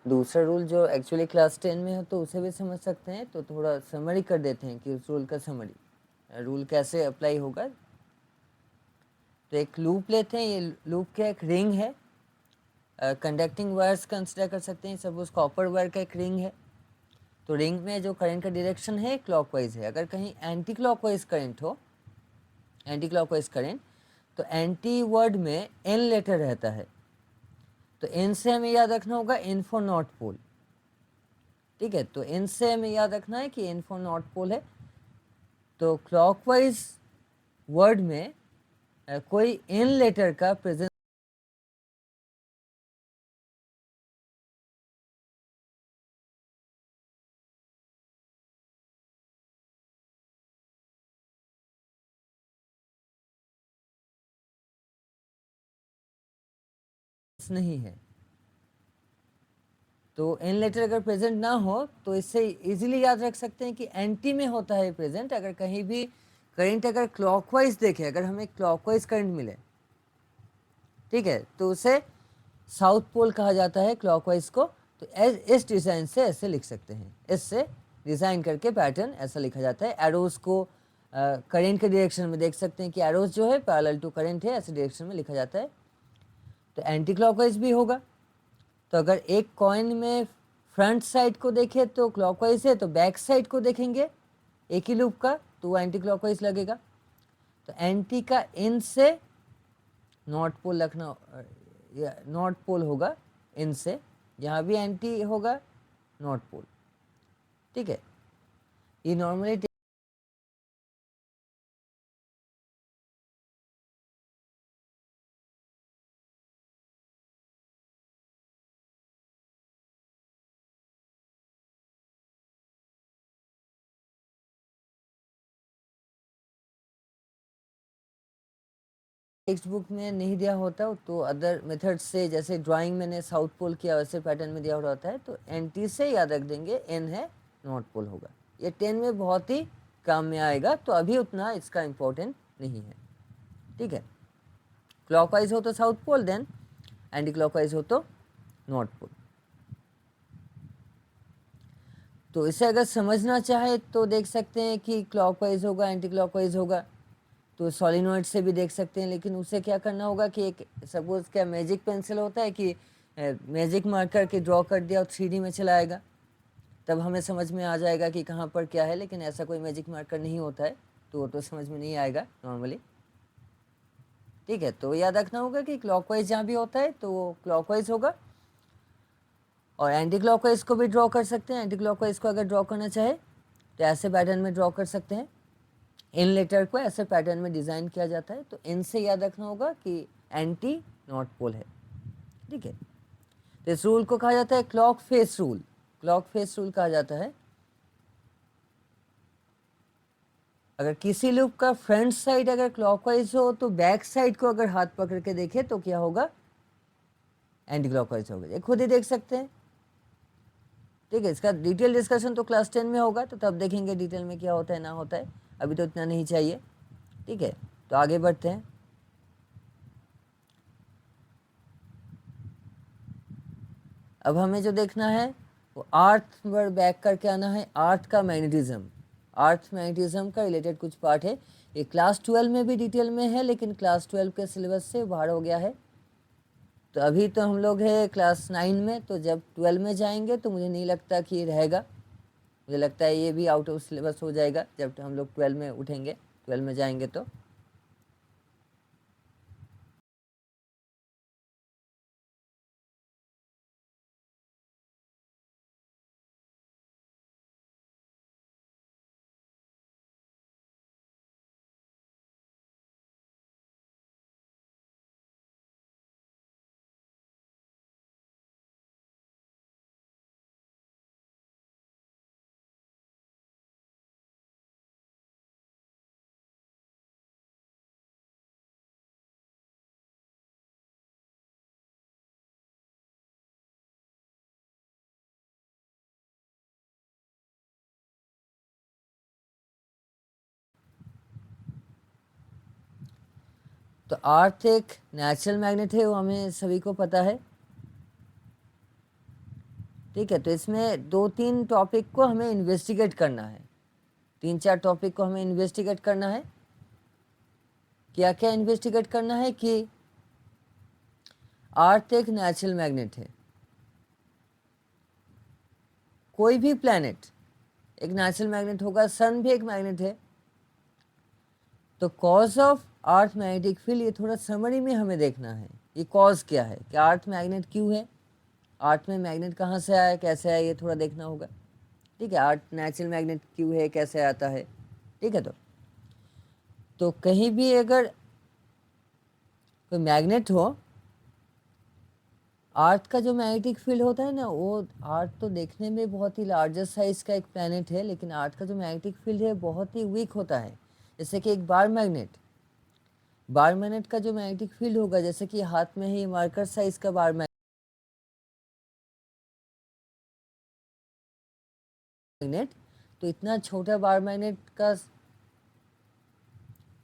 दूसरा रूल जो एक्चुअली क्लास 10 में है तो उसे भी समझ सकते हैं, तो थोड़ा समरी कर देते हैं कि उस रूल का समरी, रूल कैसे अप्लाई होगा। तो एक लूप लेते हैं, ये लूप क्या एक रिंग है, कंडक्टिंग वायर्स कंसिडर कर सकते हैं। सपोज कॉपर वायर का एक रिंग है, तो रिंग में जो करंट का डायरेक्शन है क्लॉकवाइज है। अगर कहीं एंटी क्लॉकवाइज करंट हो, एंटी क्लॉकवाइज करंट, तो एंटी वर्ड में एन लेटर रहता है, तो एन से हमें याद रखना होगा एन फॉर नॉर्थ पोल, ठीक है। तो एन से हमें याद रखना है कि एन फॉर नॉर्थ पोल है। तो क्लॉकवाइज वर्ड में कोई एन लेटर का प्रेजेंस नहीं है। तो एन लेटर अगर प्रेजेंट ना हो तो इससे इजीली याद रख सकते हैं कि एंटी में होता है प्रेजेंट। अगर कहीं भी करंट अगर क्लॉकवाइज देखे, अगर हमें क्लॉकवाइज करंट मिले, ठीक है, तो उसे साउथ पोल कहा जाता है क्लॉकवाइज को। तो इस डिज़ाइन से ऐसे लिख सकते हैं, इससे डिज़ाइन करके पैटर्न ऐसा लिखा जाता है। एरोज को करंट के डायरेक्शन में देख सकते हैं कि एरोज जो है पैरेलल टू करंट है, ऐसे डायरेक्शन में लिखा जाता है। तो एंटी क्लॉकवाइज भी होगा। तो अगर एक कॉइन में फ्रंट साइड को देखें तो क्लॉकवाइज है, तो बैक साइड को देखेंगे एक ही लूप का तो वो एंटी क्लॉकवाइज लगेगा। तो एंटी का इन से नॉर्थ पोल रखना, नॉर्थ पोल होगा इन से, यहाँ भी एंटी होगा नॉर्थ पोल, ठीक है। ये नॉर्मली टेक्स्ट बुक में नहीं दिया होता तो अदर मेथड से, जैसे ड्राइंग मैंने साउथ पोल किया वैसे पैटर्न में दिया होता है, तो NT से याद रख देंगे, N है नॉर्थ पोल होगा। ये 10 में बहुत ही काम में आएगा, तो अभी उतना इसका इम्पोर्टेंट नहीं है, ठीक है। क्लॉकवाइज हो तो south pole, then anti clockwise हो तो नॉर्थ पोल। तो इसे अगर समझना चाहे तो देख सकते हैं कि क्लॉकवाइज होगा, एंटी क्लॉकवाइज होगा, तो सॉलिनॉइड से भी देख सकते हैं। लेकिन उसे क्या करना होगा कि एक सपोज क्या मैजिक पेंसिल होता है कि मैजिक मार्कर के ड्रॉ कर दिया और 3D में चला आएगा, तब हमें समझ में आ जाएगा कि कहाँ पर क्या है। लेकिन ऐसा कोई मैजिक मार्कर नहीं होता है, तो वो तो समझ में नहीं आएगा नॉर्मली, ठीक है। तो याद रखना होगा कि क्लॉकवाइज जहाँ भी होता है तो वो क्लॉकवाइज होगा, और एंटी क्लॉकवाइज को भी ड्रॉ कर सकते हैं। एंटी क्लॉकवाइज को अगर ड्रॉ करना चाहे तो ऐसे पैटर्न में ड्रॉ कर सकते हैं। इन लेटर को ऐसे पैटर्न में डिज़ाइन किया जाता है, तो इन से याद रखना होगा कि एंटी नॉर्थ पोल है, ठीक है। तो इस रूल को कहा जाता है clock face rule. Clock face rule कहा जाता है। अगर किसी लूप का फ्रंट साइड अगर क्लॉकवाइज हो तो बैक साइड को अगर हाथ पकड़ के देखे तो क्या होगा, एंटी क्लॉकवाइज होगा। ये खुद ही देख सकते हैं, ठीक है। इसका डिटेल डिस्कशन तो क्लास 10 में होगा, तो तब देखेंगे डिटेल में क्या होता है ना होता है, अभी तो इतना नहीं चाहिए, ठीक है। तो आगे बढ़ते हैं। अब हमें जो देखना है वो अर्थ पर बैक करके आना है। अर्थ का मैग्नेटिज्म, अर्थ मैग्नेटिज्म का रिलेटेड कुछ पार्ट है। ये क्लास 12 में भी डिटेल में है, लेकिन क्लास 12 के सिलेबस से बाहर हो गया है। तो अभी तो हम लोग है क्लास 9 में, तो जब 12 में जाएंगे तो मुझे नहीं लगता कि ये रहेगा। मुझे लगता है ये भी आउट ऑफ सिलेबस हो जाएगा जब हम लोग 12 में उठेंगे, 12 में जाएंगे तो। तो अर्थ एक नेचुरल मैग्नेट है, वो हमें सभी को पता है, ठीक है। तो इसमें 2-3 टॉपिक को हमें इन्वेस्टिगेट करना है, 3-4 टॉपिक को हमें इन्वेस्टिगेट करना है। क्या क्या इन्वेस्टिगेट करना है कि अर्थ एक नेचुरल मैग्नेट है, कोई भी प्लैनेट एक नेचुरल मैग्नेट होगा, सन भी एक मैग्नेट है। तो cause of earth magnetic field ये थोड़ा समरी में हमें देखना है, ये कॉज क्या है, कि अर्थ मैग्नेट क्यों है, अर्थ में मैग्नेट कहाँ से आया, कैसे आया, ये थोड़ा देखना होगा, ठीक है। अर्थ नेचुरल मैग्नेट क्यों है, कैसे आता है, ठीक है। तो कहीं भी अगर कोई मैग्नेट हो, अर्थ का जो मैग्नेटिक फील्ड होता है ना, वो अर्थ तो देखने में बहुत ही लार्जर साइज का एक प्लैनेट है, लेकिन अर्थ का जो मैग्नेटिक फील्ड है बहुत ही वीक होता है। जैसे कि एक बार मैग्नेट का जो मैग्नेटिक फील्ड होगा, जैसे कि हाथ में ही मार्कर साइज का बार मैग्नेट, तो इतना छोटा बार मैग्नेट का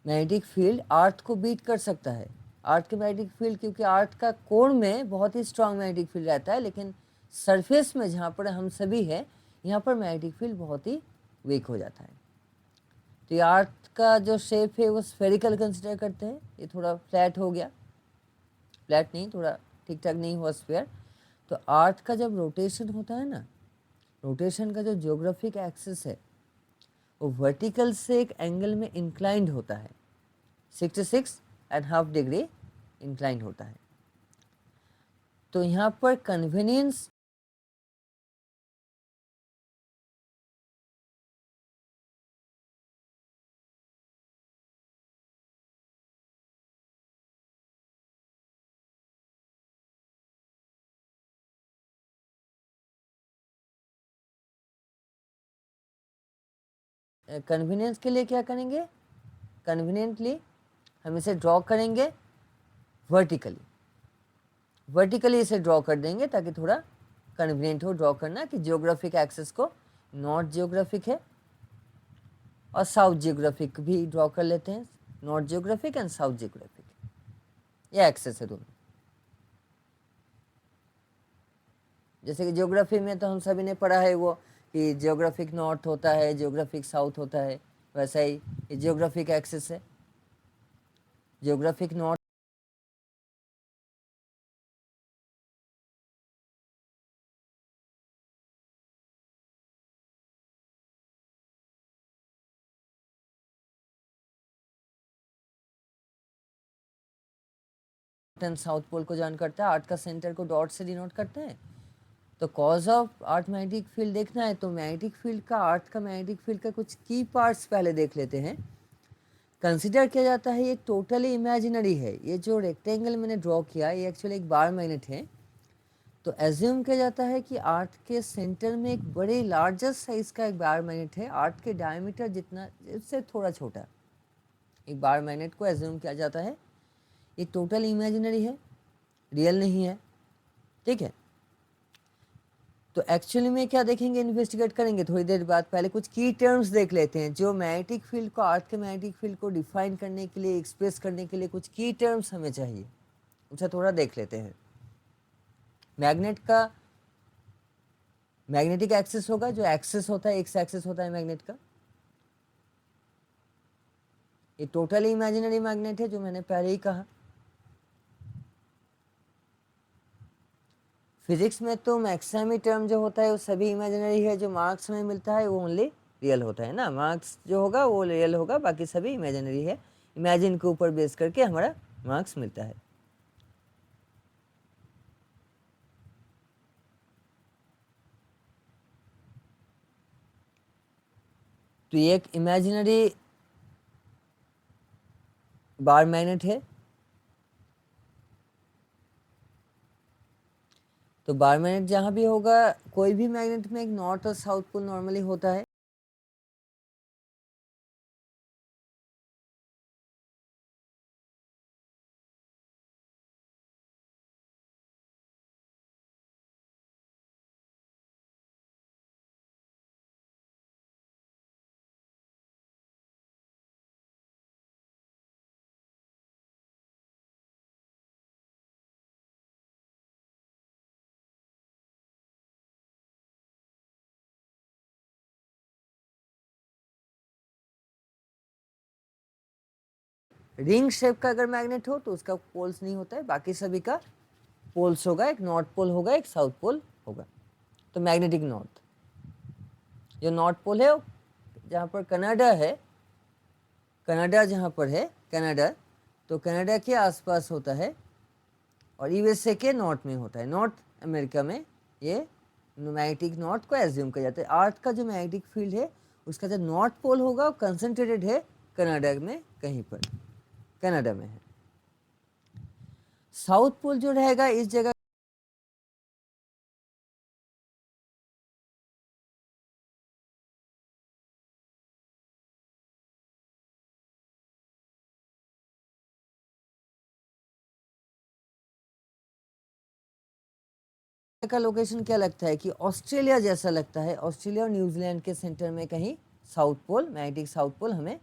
मैग्नेटिक फील्ड अर्थ को बीट कर सकता है। अर्थ के मैग्नेटिक फील्ड, क्योंकि अर्थ का कोर में बहुत ही स्ट्रांग मैग्नेटिक फील्ड रहता है, लेकिन सरफेस में जहाँ पर हम सभी हैं यहाँ पर मैग्नेटिक फील्ड बहुत ही वीक हो जाता है। तो ये अर्थ का जो शेप है वो स्फेरिकल कंसिडर करते हैं, ये थोड़ा फ्लैट हो गया, फ्लैट नहीं, थोड़ा ठीक ठाक नहीं हुआ स्फेयर। तो अर्थ का जब रोटेशन होता है ना, रोटेशन का जो ज्योग्राफिक एक्सिस है वो वर्टिकल से एक एंगल में इंक्लाइंड होता है, 66.5 डिग्री इंक्लाइन होता है। तो यहाँ पर कन्वीनियंस कन्वीनियंस के लिए क्या करेंगे, कन्वीनियंटली हम इसे ड्रॉ करेंगे वर्टिकली इसे ड्रॉ कर देंगे ताकि थोड़ा कन्वीनियंट हो ड्रॉ करना, कि जियोग्राफिक एक्सिस को नॉर्थ जियोग्राफिक है और साउथ जियोग्राफिक भी ड्रॉ कर लेते हैं, north geographic and south geographic, ये एक्सेस है दोनों। जैसे कि ज्योग्राफी में तो हम सभी ने पढ़ा है वो कि जियोग्राफिक नॉर्थ होता है, जियोग्राफिक साउथ होता है, वैसा ही ये जियोग्राफिक एक्सेस है। Geographic north and south pole को ज्वाइन करता है, अर्थ का सेंटर को डॉट से डिनोट करते हैं। तो cause of earth magnetic field देखना है तो मैग्नेटिक फील्ड का, अर्थ का मैग्नेटिक फील्ड का कुछ की पार्ट्स पहले देख लेते हैं। कंसिडर किया जाता है ये टोटली इमेजिनरी है, ये जो रेक्टेंगल मैंने ड्रॉ किया ये एक्चुअली एक बार मैग्नेट है। तो एज्यूम किया जाता है कि अर्थ के सेंटर में एक बड़े लार्जेस्ट साइज का एक बार मैग्नेट है, अर्थ के डायमीटर जितना, इससे थोड़ा छोटा एक बार मैग्नेट को एज्यूम किया जाता है। ये टोटल इमेजिनरी है, रियल नहीं है, ठीक है। तो एक्चुअली में क्या देखेंगे, इन्वेस्टिगेट करेंगे थोड़ी देर बाद। पहले कुछ की टर्म्स देख लेते हैं जो मैग्नेटिक फील्ड को, अर्थ के मैग्नेटिक फील्ड को डिफाइन करने के लिए, एक्सप्रेस करने के लिए कुछ की टर्म्स हमें चाहिए, उसे थोड़ा देख लेते हैं। मैग्नेट का मैग्नेटिक एक्सिस होगा, जो एक्सिस होता है, एक्स एक्सिस होता है मैग्नेट का। ये टोटली इमेजिनरी मैग्नेट है जो मैंने पहले ही कहा। फिजिक्स में तो मैक्सिमम टर्म जो होता है वो सभी इमेजिनरी है, जो मार्क्स में मिलता है वो ओनली रियल होता है ना। मार्क्स जो होगा वो रियल होगा, बाकी सभी इमेजिनरी है। इमेजिन के ऊपर बेस करके हमारा मार्क्स मिलता है। तो ये एक इमेजिनरी बार मैग्नेट है। तो बार मैग्नेट जहाँ भी होगा, कोई भी मैग्नेट में एक नॉर्थ और साउथ पोल नॉर्मली होता है। रिंग शेप का अगर मैग्नेट हो तो उसका पोल्स नहीं होता है, बाकी सभी का पोल्स होगा, एक नॉर्थ पोल होगा, एक साउथ पोल होगा। तो मैग्नेटिक नॉर्थ, जो नॉर्थ पोल है जहाँ पर कनाडा है, कनाडा जहाँ पर है कनाडा, तो कनाडा के आसपास होता है और यूएसए के नॉर्थ में होता है। नॉर्थ अमेरिका में ये मैग्नेटिक नॉर्थ को एज्यूम किया जाता है। अर्थ का जो मैग्नेटिक फील्ड है उसका जो नॉर्थ पोल होगा वो कंसंट्रेटेड है कनाडा में, कहीं पर कनाडा में है। साउथ पोल जो रहेगा इस जगह का लोकेशन क्या लगता है कि ऑस्ट्रेलिया जैसा लगता है। ऑस्ट्रेलिया और न्यूजीलैंड के सेंटर में कहीं south pole, magnetic south pole हमें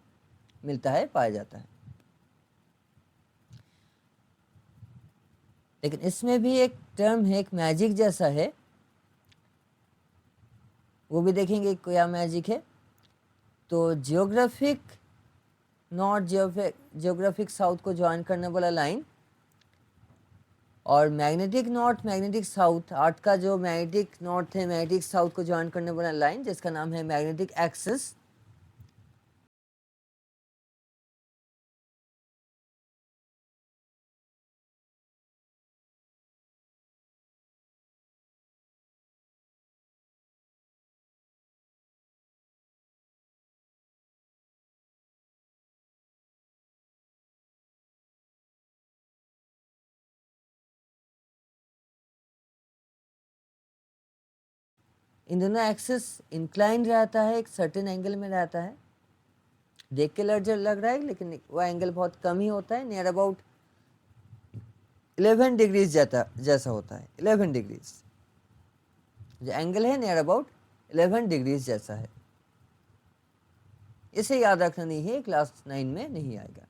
मिलता है, पाया जाता है। लेकिन इसमें भी एक टर्म है, एक मैजिक जैसा है, वो भी देखेंगे क्या मैजिक है। तो जियोग्राफिक नॉर्थ, जियोग्राफिक साउथ को ज्वाइन करने वाला लाइन और मैग्नेटिक नॉर्थ, मैग्नेटिक साउथ, अर्थ का जो मैग्नेटिक नॉर्थ है, मैग्नेटिक साउथ को ज्वाइन करने वाला लाइन जिसका नाम है मैग्नेटिक एक्सिस। इन दोनों एक्सिस इंक्लाइंड रहता है, एक सर्टेन एंगल में रहता है। देख के लर्जर लग रहा है लेकिन वो एंगल बहुत कम ही होता है, नियर अबाउट 11 डिग्रीज जैसा होता है, 11 डिग्रीज, जो एंगल है नियर अबाउट 11 डिग्रीज जैसा है। इसे याद रखना नहीं है, क्लास 9 में नहीं आएगा।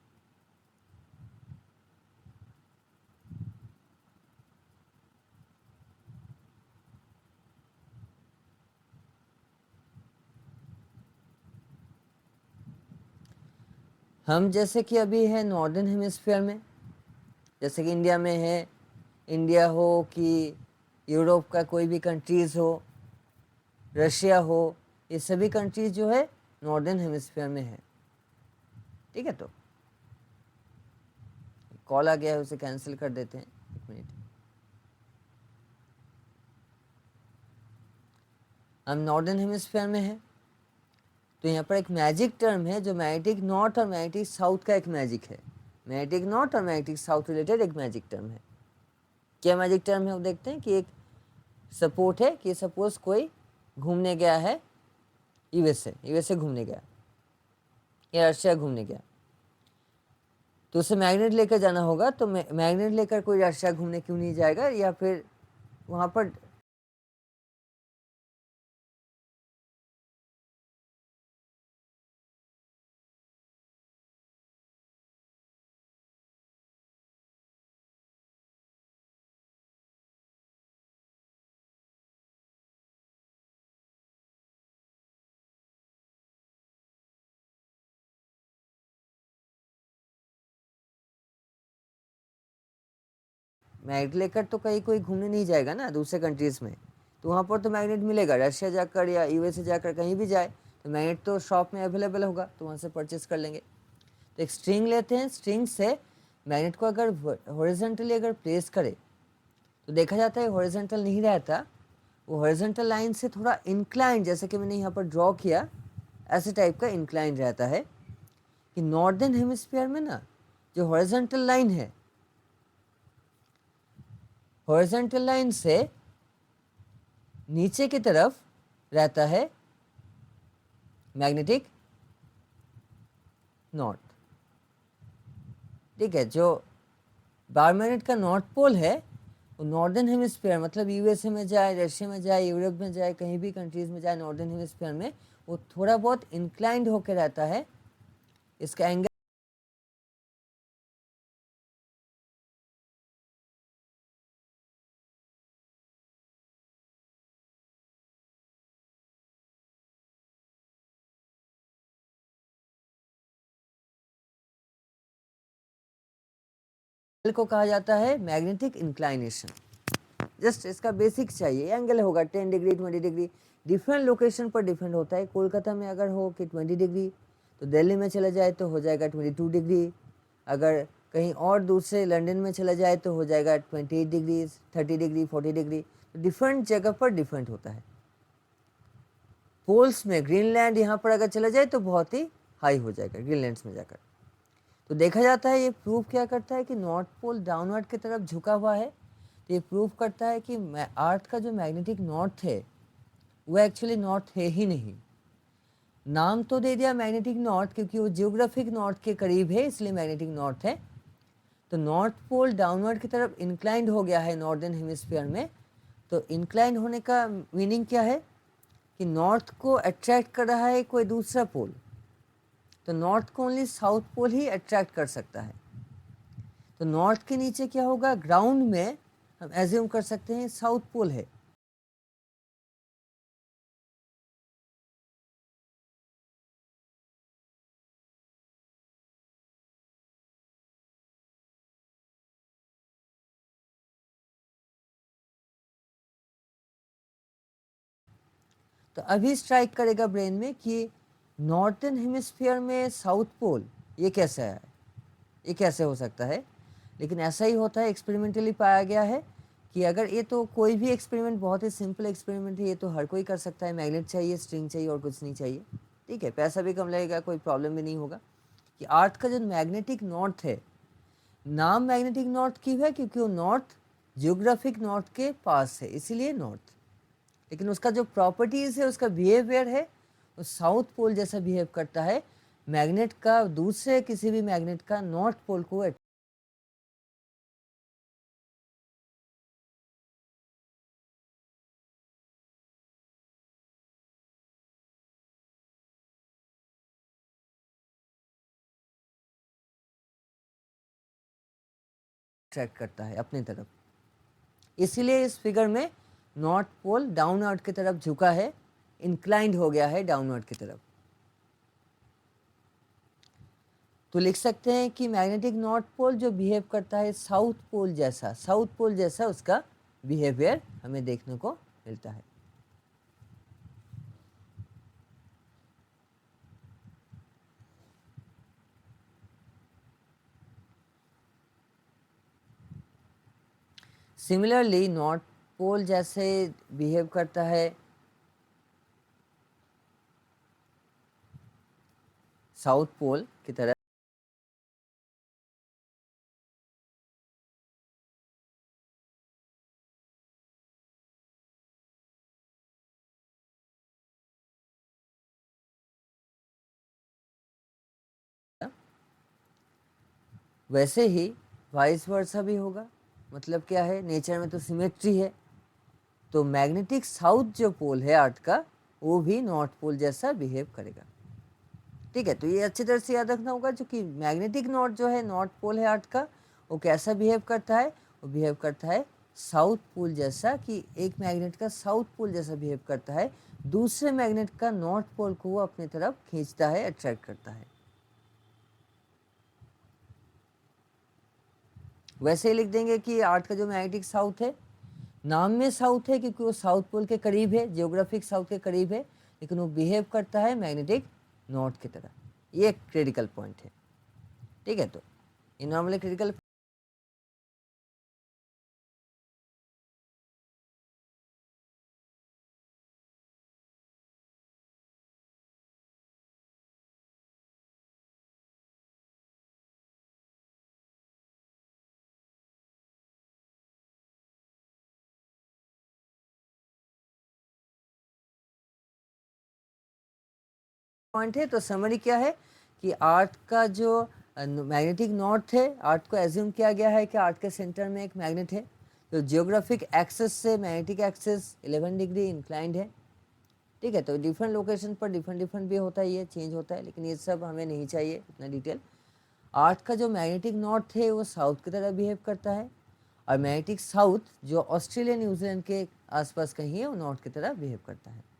हम जैसे कि अभी है नॉर्दर्न हेमिस्फीयर में, जैसे कि इंडिया में है, इंडिया हो कि यूरोप का कोई भी कंट्रीज़ हो, रशिया हो, ये सभी कंट्रीज जो है नॉर्दर्न हेमिस्फीयर में है। ठीक है, तो कॉल आ गया है, उसे कैंसिल कर देते हैं, एक मिनट। हम नॉर्दर्न हेमिस्फीयर में है, तो यहाँ पर एक मैजिक टर्म है जो मैग्नेटिक नॉर्थ और मैग्नेटिक साउथ का एक मैजिक है। मैग्नेटिक नॉर्थ और मैग्नेटिक साउथ रिलेटेड एक मैजिक टर्म है। क्या मैजिक टर्म है वो देखते हैं कि एक सपोर्ट है कि सपोज कोई घूमने गया है यूएसए घूमने गया या रशिया घूमने गया, तो उसे मैग्नेट लेकर जाना होगा। तो मैग्नेट लेकर कोई रशिया घूमने क्यों नहीं जाएगा, या फिर वहाँ पर मैग्नेट लेकर तो कहीं कोई घूमने नहीं जाएगा ना दूसरे कंट्रीज़ में, तो वहाँ पर तो मैग्नेट मिलेगा। रशिया जाकर या यूएसए जाकर कहीं भी जाए तो मैग्नेट तो शॉप में अवेलेबल होगा, तो वहाँ से परचेस कर लेंगे। तो एक स्ट्रिंग लेते हैं, स्ट्रिंग से मैग्नेट को अगर हॉरिजॉन्टली अगर प्लेस करे तो देखा जाता है हॉरिजॉन्टल नहीं रहता, वो हॉरिजॉन्टल लाइन से थोड़ा इंक्लाइन, जैसे कि मैंने यहाँ पर ड्रॉ किया, ऐसे टाइप का इंक्लाइन रहता है। कि नॉर्दर्न हेमिस्फीयर में ना जो हॉरिजॉन्टल लाइन है, हॉरिजॉन्टल लाइन से नीचे की तरफ रहता है मैग्नेटिक नॉर्थ। ठीक है, जो बार मैग्नेट का नॉर्थ पोल है वो नॉर्दर्न हेमिस्फीयर, मतलब यूएसए में जाए, रशिया में जाए, यूरोप में जाए, कहीं भी कंट्रीज में जाए, नॉर्दर्न हेमिस्फीयर में वो थोड़ा बहुत इंक्लाइंड होकर रहता है। इसका एंगल को कहा जाता है मैग्नेटिक इंक्लाइनेशन। जस्ट इसका बेसिक चाहिए, एंगल होगा 10 डिग्री 20 डिग्री, डिफरेंट लोकेशन पर डिफरेंट होता है। कोलकाता में अगर हो कि 20 डिग्री, तो दिल्ली में चला जाए तो हो जाएगा 22 डिग्री। अगर कहीं और दूसरे लंदन में चला जाए तो हो जाएगा 28 डिग्री, 30 डिग्री, 40 डिग्री। तो डिफरेंट जगह पर डिफरेंट होता है। पोल्स में ग्रीनलैंड यहाँ पर अगर चला जाए तो बहुत ही हाई हो जाएगा ग्रीनलैंड्स में जाकर। तो देखा जाता है ये प्रूव क्या करता है कि नॉर्थ पोल डाउनवर्ड की तरफ झुका हुआ है। तो ये प्रूव करता है कि अर्थ का जो मैग्नेटिक नॉर्थ है वो एक्चुअली नॉर्थ है ही नहीं। नाम तो दे दिया मैग्नेटिक नॉर्थ क्योंकि वो जियोग्राफिक नॉर्थ के करीब है, इसलिए मैग्नेटिक नॉर्थ है। तो नॉर्थ पोल डाउनवर्ड की तरफ इंक्लाइंड हो गया है नॉर्दर्न हेमिस्फीयर में। तो इंक्लाइन होने का मीनिंग क्या है कि नॉर्थ को अट्रैक्ट कर रहा है कोई दूसरा पोल। तो नॉर्थ को ओनली साउथ पोल ही अट्रैक्ट कर सकता है। तो नॉर्थ के नीचे क्या होगा, ग्राउंड में हम एज्यूम कर सकते हैं साउथ पोल है। तो अभी स्ट्राइक करेगा ब्रेन में कि नॉर्थर्न हेमिस्फीयर में साउथ पोल, ये कैसा है, ये कैसे हो सकता है। लेकिन ऐसा ही होता है, एक्सपेरिमेंटली पाया गया है कि अगर ये तो कोई भी एक्सपेरिमेंट बहुत ही सिंपल एक्सपेरिमेंट है, ये तो हर कोई कर सकता है। मैग्नेट चाहिए, स्ट्रिंग चाहिए और कुछ नहीं चाहिए। ठीक है, पैसा भी कम लगेगा, कोई प्रॉब्लम भी नहीं होगा। कि अर्थ का जो मैग्नेटिक नॉर्थ है, नाम मैग्नेटिक नॉर्थ क्यों है, क्योंकि वो नॉर्थ जियोग्राफिक नॉर्थ के पास है, इसीलिए नॉर्थ। लेकिन उसका जो प्रॉपर्टीज़ है, उसका बिहेवियर है, वो साउथ पोल जैसा बिहेव करता है। मैग्नेट का दूसरे किसी भी मैग्नेट का नॉर्थ पोल को अट्रैक्ट करता है अपनी तरफ। इसीलिए इस फिगर में नॉर्थ पोल डाउनवर्ड की तरफ झुका है, इंक्लाइंड हो गया है डाउनवर्ड की तरफ। तो लिख सकते हैं कि मैग्नेटिक नॉर्थ पोल जो बिहेव करता है साउथ पोल जैसा, साउथ पोल जैसा उसका बिहेवियर हमें देखने को मिलता है। सिमिलरली नॉर्थ पोल जैसे बिहेव करता है साउथ पोल की तरह। वैसे ही वाइस वर्सा भी होगा। मतलब क्या है, नेचर में तो सिमेट्री है, तो मैग्नेटिक साउथ जो पोल है अर्थ का वो भी नॉर्थ पोल जैसा बिहेव करेगा। ठीक है, तो ये अच्छी तरह से याद रखना होगा, जो कि मैग्नेटिक नॉर्थ जो है नॉर्थ पोल है अर्थ का, वो कैसा बिहेव करता है, वो बिहेव करता है साउथ पोल जैसा, कि एक मैग्नेट का साउथ पोल जैसा बिहेव करता है, दूसरे मैग्नेट का नॉर्थ पोल को वो अपनी तरफ खींचता है, अट्रैक्ट करता है। वैसे ही लिख देंगे कि अर्थ का जो मैग्नेटिक साउथ है, नाम में साउथ है क्योंकि वो साउथ पोल के करीब है, जियोग्राफिक साउथ के करीब है, लेकिन वो बिहेव करता है मैग्नेटिक नॉर्थ की तरह। ये एक क्रिटिकल पॉइंट है। ठीक है, तो ये नॉर्मली क्रिटिकल पॉइंट है। तो समरी क्या है कि अर्थ का जो मैग्नेटिक नॉर्थ है, अर्थ को एज्यूम किया गया है कि अर्थ के सेंटर में एक मैग्नेट है, तो जियोग्राफिक एक्सेस से मैग्नेटिक एक्सेस 11 डिग्री इंक्लाइंड है। ठीक है, तो डिफरेंट लोकेशन पर डिफरेंट डिफरेंट भी होता है, ये चेंज होता है, लेकिन ये सब हमें नहीं चाहिए इतना डिटेल। अर्थ का जो मैग्नेटिक नॉर्थ है वो साउथ की तरह बिहेव करता है, और मैग्नेटिक साउथ जो ऑस्ट्रेलिया न्यूजीलैंड के आसपास कहीं है वो नॉर्थ की तरह बिहेव करता है।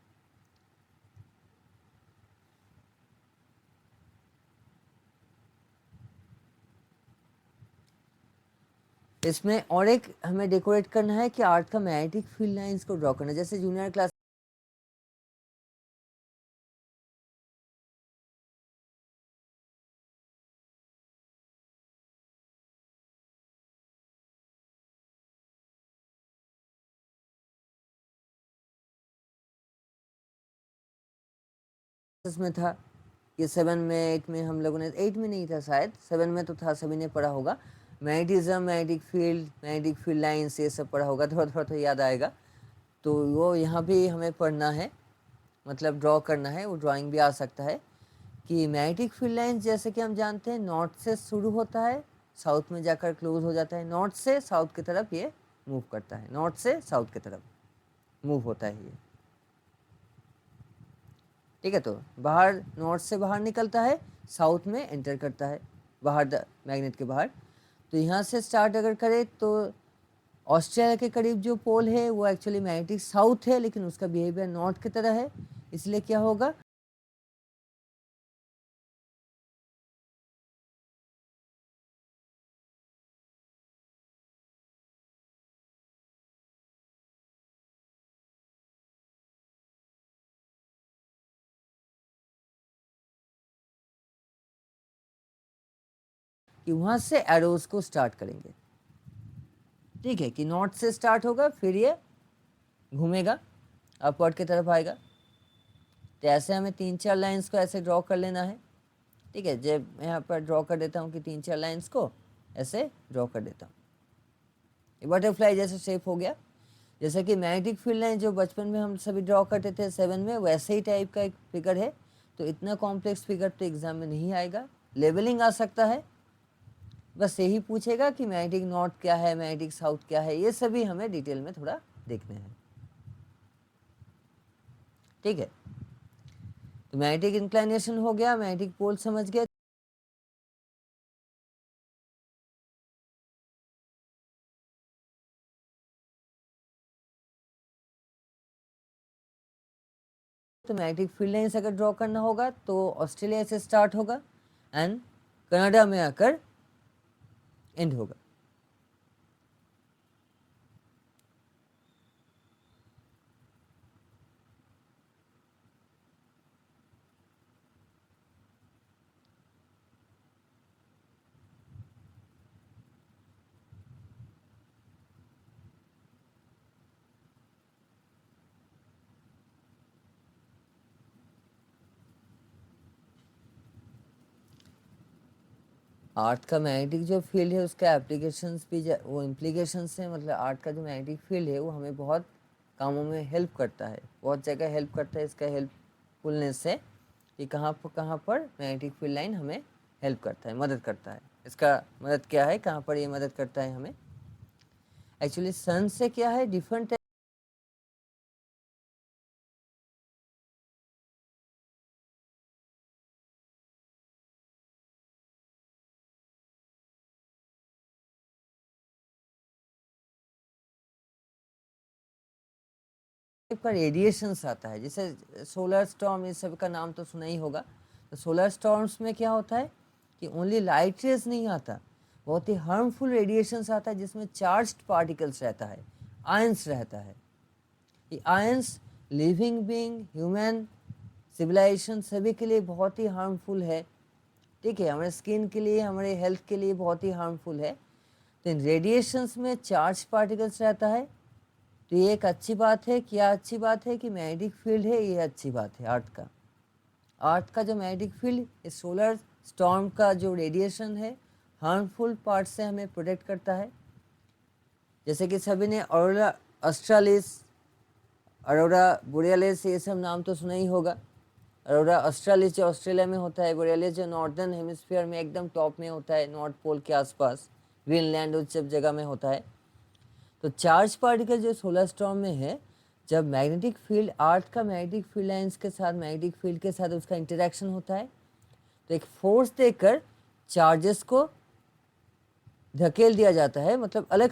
इसमें और एक हमें डेकोरेट करना है कि आर्ट का मैग्नेटिक फील्ड लाइंस को ड्रॉ करना है। जैसे जूनियर क्लास में था, ये 7 में 8 में हम लोगों ने, 8 में नहीं था शायद, 7 में तो था, सभी ने पढ़ा होगा। मैग्नेटिज्म, मैग्नेटिक फील्ड लाइंस, ये सब पढ़ा होगा, थोड़ा थोड़ा तो याद आएगा। तो वो यहाँ भी हमें पढ़ना है, मतलब ड्रॉ करना है, वो ड्राइंग भी आ सकता है कि मैग्नेटिक फील्ड लाइंस जैसे कि हम जानते हैं नॉर्थ से शुरू होता है, साउथ में जाकर क्लोज हो जाता है, नॉर्थ से साउथ की तरफ ये मूव करता है, नॉर्थ से साउथ की तरफ मूव होता है ये। ठीक है, तो बाहर नॉर्थ से बाहर निकलता है, साउथ में एंटर करता है, बाहर मैग्नेट के बाहर। तो यहाँ से स्टार्ट अगर करें तो ऑस्ट्रेलिया के करीब जो पोल है वो एक्चुअली मैग्नेटिक साउथ है, लेकिन उसका बिहेवियर नॉर्थ की तरह है। इसलिए क्या होगा, कि वहाँ से एरोज को स्टार्ट करेंगे। ठीक है, कि नॉर्थ से स्टार्ट होगा, फिर ये घूमेगा, अपवर्ड की तरफ आएगा। तो ऐसे हमें 3-4 लाइंस को ऐसे ड्रॉ कर लेना है। ठीक है, जब मैं यहाँ पर ड्रॉ कर देता हूँ कि 3-4 लाइंस को ऐसे ड्रॉ कर देता हूँ, ये बटरफ्लाई जैसा शेप हो गया। जैसे कि मैग्नेटिक फील्ड लाइन जो बचपन में हम सभी ड्रॉ करते थे 7 में, वैसे ही टाइप का एक फिगर है। तो इतना कॉम्प्लेक्स फिगर तो एग्जाम में नहीं आएगा, लेवलिंग आ सकता है, बस यही पूछेगा कि मैग्नेटिक नॉर्थ क्या है, मैग्नेटिक साउथ क्या है, ये सभी हमें डिटेल में थोड़ा देखने हैं। ठीक है, तो मैग्नेटिक इंक्लाइनेशन हो गया, मैग्नेटिक पोल समझ गए। तो मैग्नेटिक फील्ड लाइन्स अगर ड्रॉ करना होगा तो ऑस्ट्रेलिया से स्टार्ट होगा एंड कनाडा में आकर एंड होगा। आर्ट का मैग्नेटिक जो फील्ड है उसका एप्लीकेशंस भी वो इम्प्लीकेशंस हैं, मतलब आर्ट का जो मैग्नेटिक फील्ड है वो हमें बहुत कामों में हेल्प करता है, बहुत जगह हेल्प करता है। इसका हेल्पफुलनेस से कि कहाँ पर मैग्नेटिक फील्ड लाइन हमें हेल्प करता है, मदद करता है। इसका मदद क्या है, कहाँ पर ये मदद करता है हमें? एक्चुअली सन से क्या है, डिफरेंट का रेडिएशंस आता है, जैसे सोलर स्टॉर्म, इस सब का नाम तो सुना ही होगा। तो सोलर स्टॉर्म्स में क्या होता है कि ओनली लाइट रेज नहीं आता, बहुत ही हार्मफुल रेडिएशंस आता है जिसमें चार्ज्ड पार्टिकल्स रहता है, आयंस रहता है। ये ions living being, human civilisation सभी के लिए बहुत ही हार्मफुल है। ठीक है, हमारे स्किन के लिए, हमारे हेल्थ के लिए बहुत ही हार्मफुल है। तो इन रेडिएशंस में चार्ज पार्टिकल्स रहता है। तो ये एक अच्छी बात है। क्या अच्छी बात है कि मैग्नेटिक फील्ड है, ये अच्छी बात है आर्ट का। आर्ट का जो मैग्नेटिक फील्ड सोलर स्टॉर्म का जो रेडिएशन है, हार्मफुल पार्ट से हमें प्रोटेक्ट करता है। जैसे कि सभी ने ऑरोरा ऑस्ट्रालिस, अरोरा बोरियालिस, ये सब नाम तो सुना ही होगा। अरोरा ऑस्ट्रालिस जो ऑस्ट्रेलिया में होता है, बोरियालिस जो नॉर्दर्न हेमिस्फीयर में एकदम टॉप में होता है, नॉर्थ पोल के आसपास, ग्रीनलैंड उस सब जगह में होता है। तो चार्ज पार्टिकल जो सोलर स्टॉर्म में है, जब मैग्नेटिक फील्ड आर्थ का मैग्नेटिक फील्ड लाइन्स के साथ, मैग्नेटिक फील्ड के साथ उसका इंटरेक्शन होता है, तो एक फोर्स देकर चार्जेस को धकेल दिया जाता है, मतलब अलग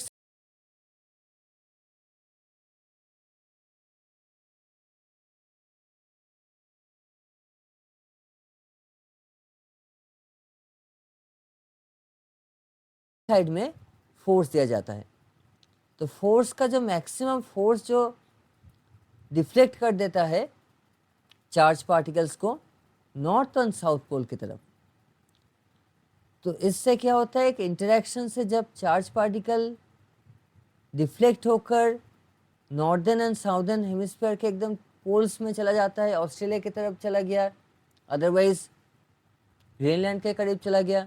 साइड में फोर्स दिया जाता है। तो फोर्स का जो मैक्सिमम फोर्स जो डिफ्लेक्ट कर देता है चार्ज पार्टिकल्स को नॉर्थ और साउथ पोल की तरफ। तो इससे क्या होता है, एक इंटरेक्शन से जब चार्ज पार्टिकल डिफ्लेक्ट होकर नॉर्दर्न एंड साउदर्न हेमिस्फीयर के एकदम पोल्स में चला जाता है, ऑस्ट्रेलिया की तरफ चला गया, अदरवाइज ग्रीनलैंड के करीब चला गया,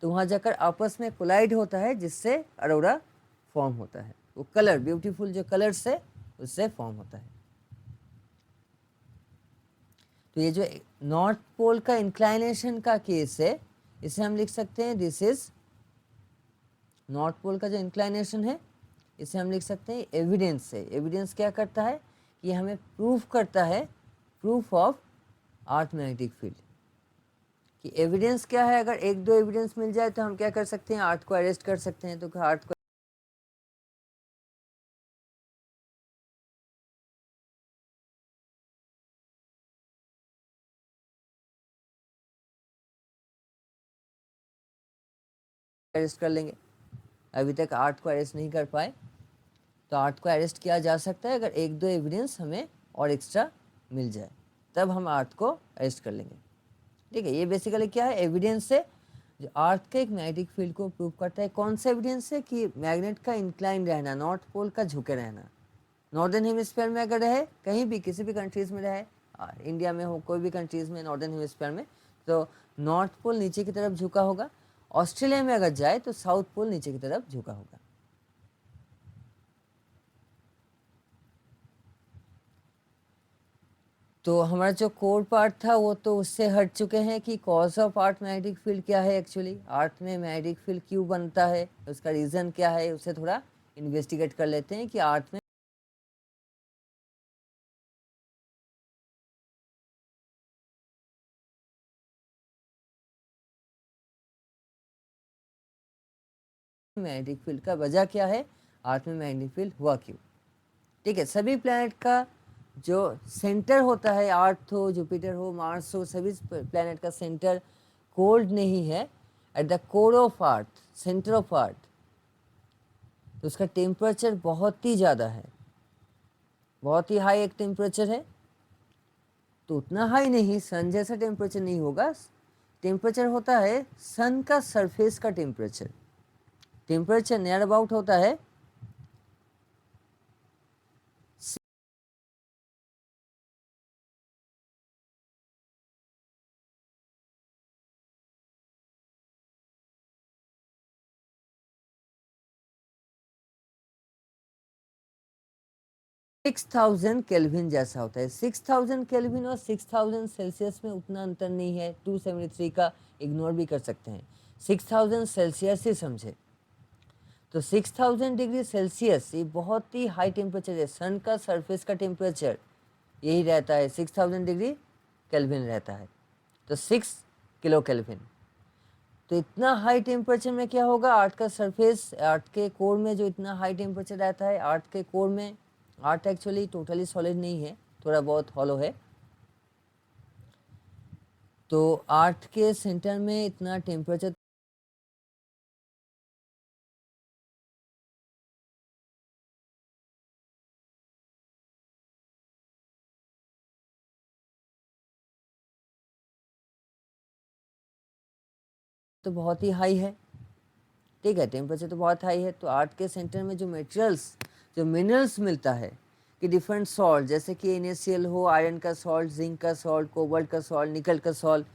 तो वहाँ जाकर आपस में कोलाइड होता है, जिससे अरोरा फॉर्म होता है। वो कलर, ब्यूटीफुल जो कलर्स है, उससे फॉर्म होता है। तो ये जो नॉर्थ पोल का इंक्लाइनेशन का केस है, इसे हम लिख सकते हैं, दिस इज नॉर्थ पोल का जो इंक्लाइनेशन है, इसे हम लिख सकते हैं एविडेंस से। एविडेंस क्या करता है कि हमें प्रूफ करता है, proof of earth magnetic field. कि एविडेंस क्या है, अगर एक दो एविडेंस मिल जाए तो हम क्या कर सकते हैं, अर्थ को अरेस्ट कर सकते हैं। तो अर्थ को अरेस्ट कर लेंगे। अभी तक आर्ट को अरेस्ट नहीं कर पाए, तो आर्ट को अरेस्ट किया जा सकता है अगर एक दो एविडेंस हमें और एक्स्ट्रा मिल जाए, तब हम आर्ट को अरेस्ट कर लेंगे। ठीक है, ये बेसिकली क्या है, एविडेंस से जो अर्थ के एक मैग्नेटिक फील्ड को प्रूव करता है। कौन सा एविडेंस है कि मैग्नेट का इंक्लाइन रहना, नॉर्थ पोल का झुके रहना। नॉर्दर्न हेमिस्फीयर में अगर रहे, कहीं भी किसी भी कंट्रीज़ में रहे, इंडिया में हो, कोई भी कंट्रीज़ में नॉर्दर्न हेमिस्फीयर में, तो नॉर्थ पोल नीचे की तरफ झुका होगा। ऑस्ट्रेलिया में अगर जाए तो साउथ पोल नीचे की तरफ झुका होगा। तो हमारा जो कोर पार्ट था वो तो उससे हट चुके हैं कि कॉज ऑफ आर्थ मैग्नेटिक फील्ड क्या है, एक्चुअली अर्थ में मैग्नेटिक फील्ड क्यों बनता है, उसका रीज़न क्या है, उसे थोड़ा इन्वेस्टिगेट कर लेते हैं कि अर्थ में मैग्नेटिक फील्ड का वजह क्या है, अर्थ में मैग्नेटिक फील्ड हुआ क्यों। ठीक है, सभी प्लैनेट का जो सेंटर होता है, अर्थ हो, जुपिटर हो, मार्स हो, सभी प्लैनेट का सेंटर कोल्ड नहीं है। At the core of earth, centre of earth, तो उसका टेम्परेचर बहुत ही ज़्यादा है, बहुत ही हाई एक टेम्परेचर है। तो उतना हाई नहीं, सन जैसा टेम्परेचर नहीं होगा। टेम्परेचर होता है सन का सरफेस का टेम्परेचर। टेम्परेचर नियर अबाउट होता है 6000 केल्विन जैसा होता है। 6000 केल्विन और 6000 सेल्सियस में उतना अंतर नहीं है। 273 का इग्नोर भी कर सकते हैं, 6000 सेल्सियस ही समझे। तो 6000 डिग्री सेल्सियस ये बहुत ही हाई टेम्परेचर है। सन का सरफेस का टेम्परेचर यही रहता है, 6000 डिग्री केल्विन रहता है, तो 6 किलो केल्विन। तो इतना हाई टेम्परेचर में क्या होगा, अर्थ का सरफेस, अर्थ के कोर में जो इतना हाई टेम्परेचर रहता है, अर्थ के कोर में, अर्थ एक्चुअली टोटली सॉलिड नहीं है, थोड़ा बहुत हॉलो है। तो अर्थ के सेंटर में इतना टेम्परेचर तो बहुत ही हाई है, ठीक है, टेम्परेचर तो बहुत हाई है। तो अर्थ के सेंटर में जो मटेरियल्स, जो मिनरल्स मिलता है कि डिफरेंट सॉल्ट, जैसे कि NaCl हो, आयरन का सॉल्ट, जिंक का सॉल्ट, कोबाल्ट का सॉल्ट, निकल का salt,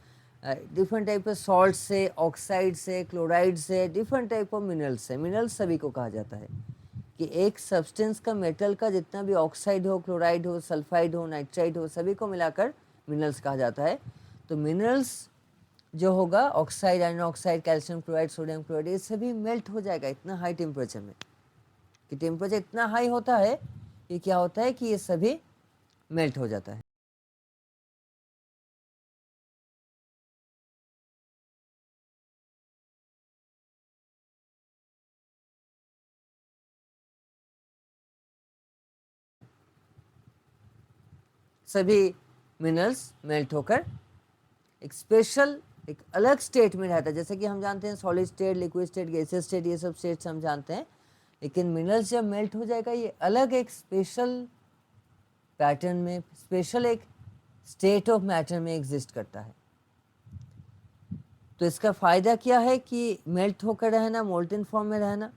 different type of salt से, ऑक्साइड से, क्लोराइड से, डिफरेंट टाइप ऑफ मिनरल्स है। मिनरल्स सभी को कहा जाता है कि एक सब्सटेंस का, मेटल का जितना भी ऑक्साइड हो, क्लोराइड हो, सल्फाइड हो, नाइट्राइड हो, सभी को मिलाकर मिनरल्स कहा जाता है। तो मिनरल्स जो होगा, oxide, iron oxide, calcium chloride, sodium chloride, ये सभी मेल्ट हो जाएगा इतना हाई टेम्परेचर में। कि टेम्परेचर इतना हाई होता है कि क्या होता है कि ये सभी मेल्ट हो जाता है। सभी मिनरल्स मेल्ट होकर एक स्पेशल, एक अलग स्टेट में रहता है। जैसे कि हम जानते हैं solid state, liquid state, gaseous state, ये सब स्टेट्स हम जानते हैं। लेकिन मिनरल्स जब मेल्ट हो जाएगा, ये अलग एक स्पेशल पैटर्न में, स्पेशल एक स्टेट ऑफ मैटर में एग्जिस्ट करता है। तो इसका फ़ायदा क्या है कि मेल्ट होकर रहना, मोल्टन फॉर्म में रहना,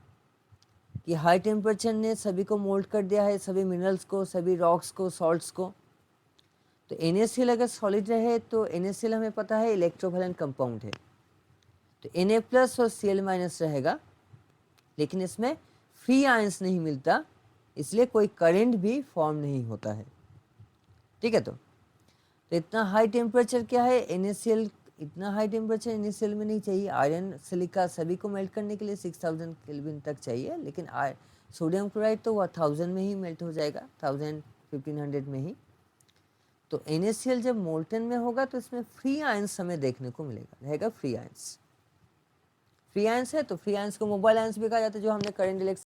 कि हाई टेम्परेचर ने सभी को मोल्ट कर दिया है, सभी मिनरल्स को, सभी रॉक्स को, सॉल्ट्स को। तो NaCl अगर सॉलिड रहे तो NaCl हमें पता है इलेक्ट्रोवैलेंट कंपाउंड है, तो Na प्लस और Cl माइनस रहेगा, लेकिन इसमें फ्री आयंस नहीं मिलता, इसलिए कोई करंट भी फॉर्म नहीं होता है, ठीक है। तो इतना हाई टेम्परेचर क्या है, NaCl, इतना हाई टेम्परेचर NaCl में नहीं चाहिए। आयरन, सिलिका सभी को मेल्ट करने के लिए 6000 केल्विन तक चाहिए, लेकिन सोडियम क्लोराइड तो वह 1000 में ही मेल्ट हो जाएगा, 1000 1500 में ही। तो NaCl जब मोल्टन में होगा तो इसमें फ्री आयंस हमें देखने को मिलेगा, रहेगा फ्री आयंस। फ्री आयंस है तो फ्री आयंस को मोबाइल आयंस भी कहा जाता है, जो हमने करंट इलेक्ट्रिसिटी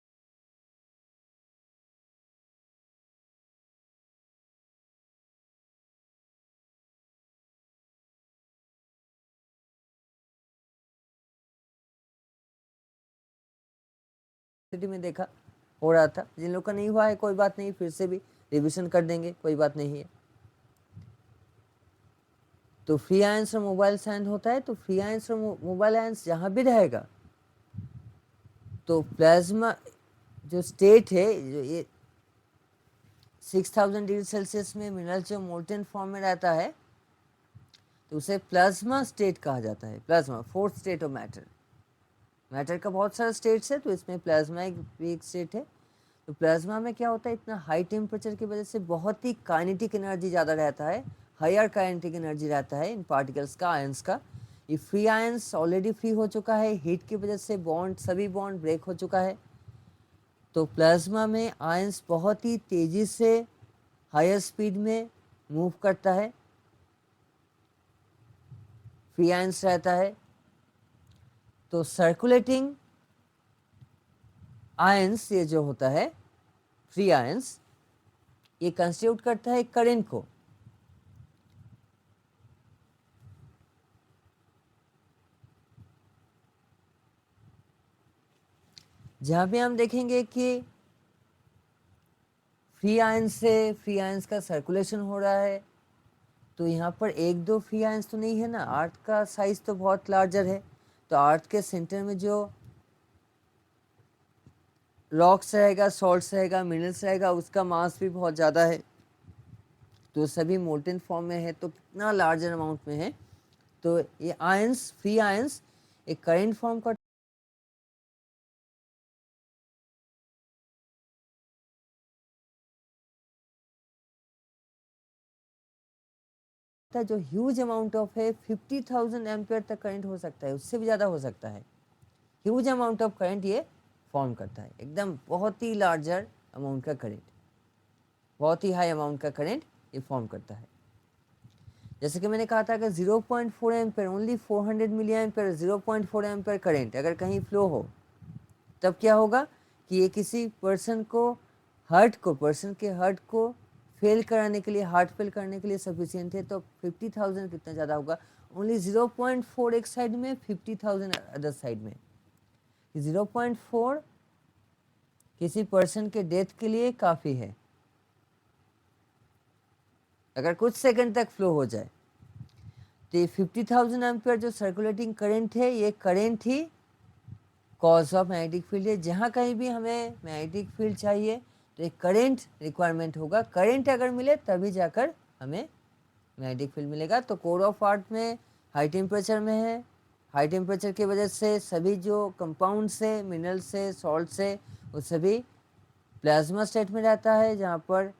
में देखा हो रहा था। जिन लोग का नहीं हुआ है कोई बात नहीं, फिर से भी रिविजन कर देंगे, कोई बात नहीं है। तो फ्री आयंस और मोबाइल आयंस होता है, तो फ्री आयंस और मोबाइल आयंस जहाँ भी रहेगा, तो प्लाज्मा जो स्टेट है, जो ये 6000 डिग्री सेल्सियस में मिनरल जो मोल्टन फॉर्म में रहता है, तो उसे प्लाज्मा स्टेट कहा जाता है। Plasma, fourth state of matter. Matter का बहुत सारे स्टेट्स है, तो इसमें प्लाज्मा एक स्टेट है। तो प्लाज्मा में क्या होता है, इतना हाई टेम्परेचर की वजह से बहुत ही काइनेटिक एनर्जी ज़्यादा रहता है, हायर काइनेटिक एनर्जी रहता है इन पार्टिकल्स का, आयंस का। ये फ्री आयंस ऑलरेडी फ्री हो चुका है, हीट की वजह से बॉन्ड, सभी बॉन्ड ब्रेक हो चुका है। तो प्लाज्मा में आयंस बहुत ही तेज़ी से हायर स्पीड में मूव करता है, फ्री आयंस रहता है। तो सर्कुलेटिंग आयंस, ये जो होता है फ्री आयंस, ये कंस्टिट्यूट करता है करंट को। जहां पे हम देखेंगे कि फ्री आयंस का सर्कुलेशन हो रहा है, तो यहाँ पर एक दो फ्री आयंस तो नहीं है ना, अर्थ का साइज तो बहुत लार्जर है। तो अर्थ के सेंटर में जो रॉक्स रहेगा, सॉल्ट्स रहेगा, मिनरल्स रहेगा, उसका मास भी बहुत ज़्यादा है। तो सभी मोल्टेन फॉर्म में है, तो कितना लार्जर अमाउंट में है। तो ये आयंस, फ्री आयंस एक करंट फॉर्म का जो ह्यूज अमाउंट ऑफ है, 50,000 एम्पियर तक करंट हो सकता है, उससे भी ज़्यादा हो सकता है। ह्यूज अमाउंट ऑफ करंट ये फॉर्म करता है, एकदम बहुत ही लार्जर अमाउंट का करंट, बहुत ही हाई अमाउंट का करंट ये फॉर्म करता है। जैसे कि मैंने कहा था, अगर 0.4 ampere, only 400 milli ampere, 0.4 ampere current अगर कहीं फ्लो हो, तब क्या होगा कि ये किसी पर्सन के हार्ट को फेल कराने के लिए, हार्ट फेल करने के लिए सफिशियंट है। तो 50,000 कितना ज़्यादा होगा, ओनली 0.4 एक साइड में, 50,000 अदर साइड में। 0.4 किसी पर्सन के डेथ के लिए काफ़ी है, अगर कुछ सेकंड तक फ्लो हो जाए। तो ये 50,000 एम्पियर जो सर्कुलेटिंग करंट है, ये current he cause of magnetic field है। जहाँ कहीं भी हमें मैग्नेटिक फील्ड चाहिए तो एक करंट रिक्वायरमेंट होगा, करंट अगर मिले तभी जाकर हमें मैग्नेटिक फील्ड मिलेगा। तो कोर ऑफ आर्ट में हाई टेम्परेचर में है, हाई टेम्परेचर की वजह से सभी जो कंपाउंड्स है, मिनरल्स है, सॉल्ट्स है, वो सभी प्लाज्मा स्टेट में रहता है, जहाँ पर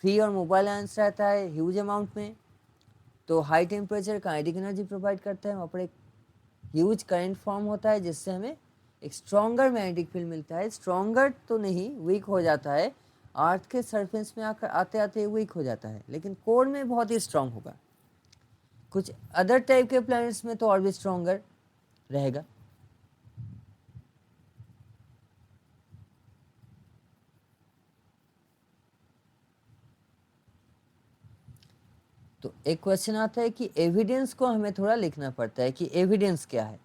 फ्री और मोबाइल आयंस रहता है ह्यूज अमाउंट में। तो high temperature kinetic energy provide करता है, वहाँ पर एक ह्यूज करंट फॉर्म होता है, जिससे हमें एक स्ट्रॉन्गर मैग्नेटिक फील्ड मिलता है। स्ट्रॉन्गर तो नहीं, वीक हो जाता है, अर्थ के सरफेस में आकर आते आते वीक हो जाता है, लेकिन कोर में बहुत ही स्ट्रांग होगा। कुछ अदर टाइप के प्लैनेट्स में तो और भी स्ट्रॉन्गर रहेगा। तो एक क्वेश्चन आता है कि एविडेंस को हमें थोड़ा लिखना पड़ता है कि एविडेंस क्या है।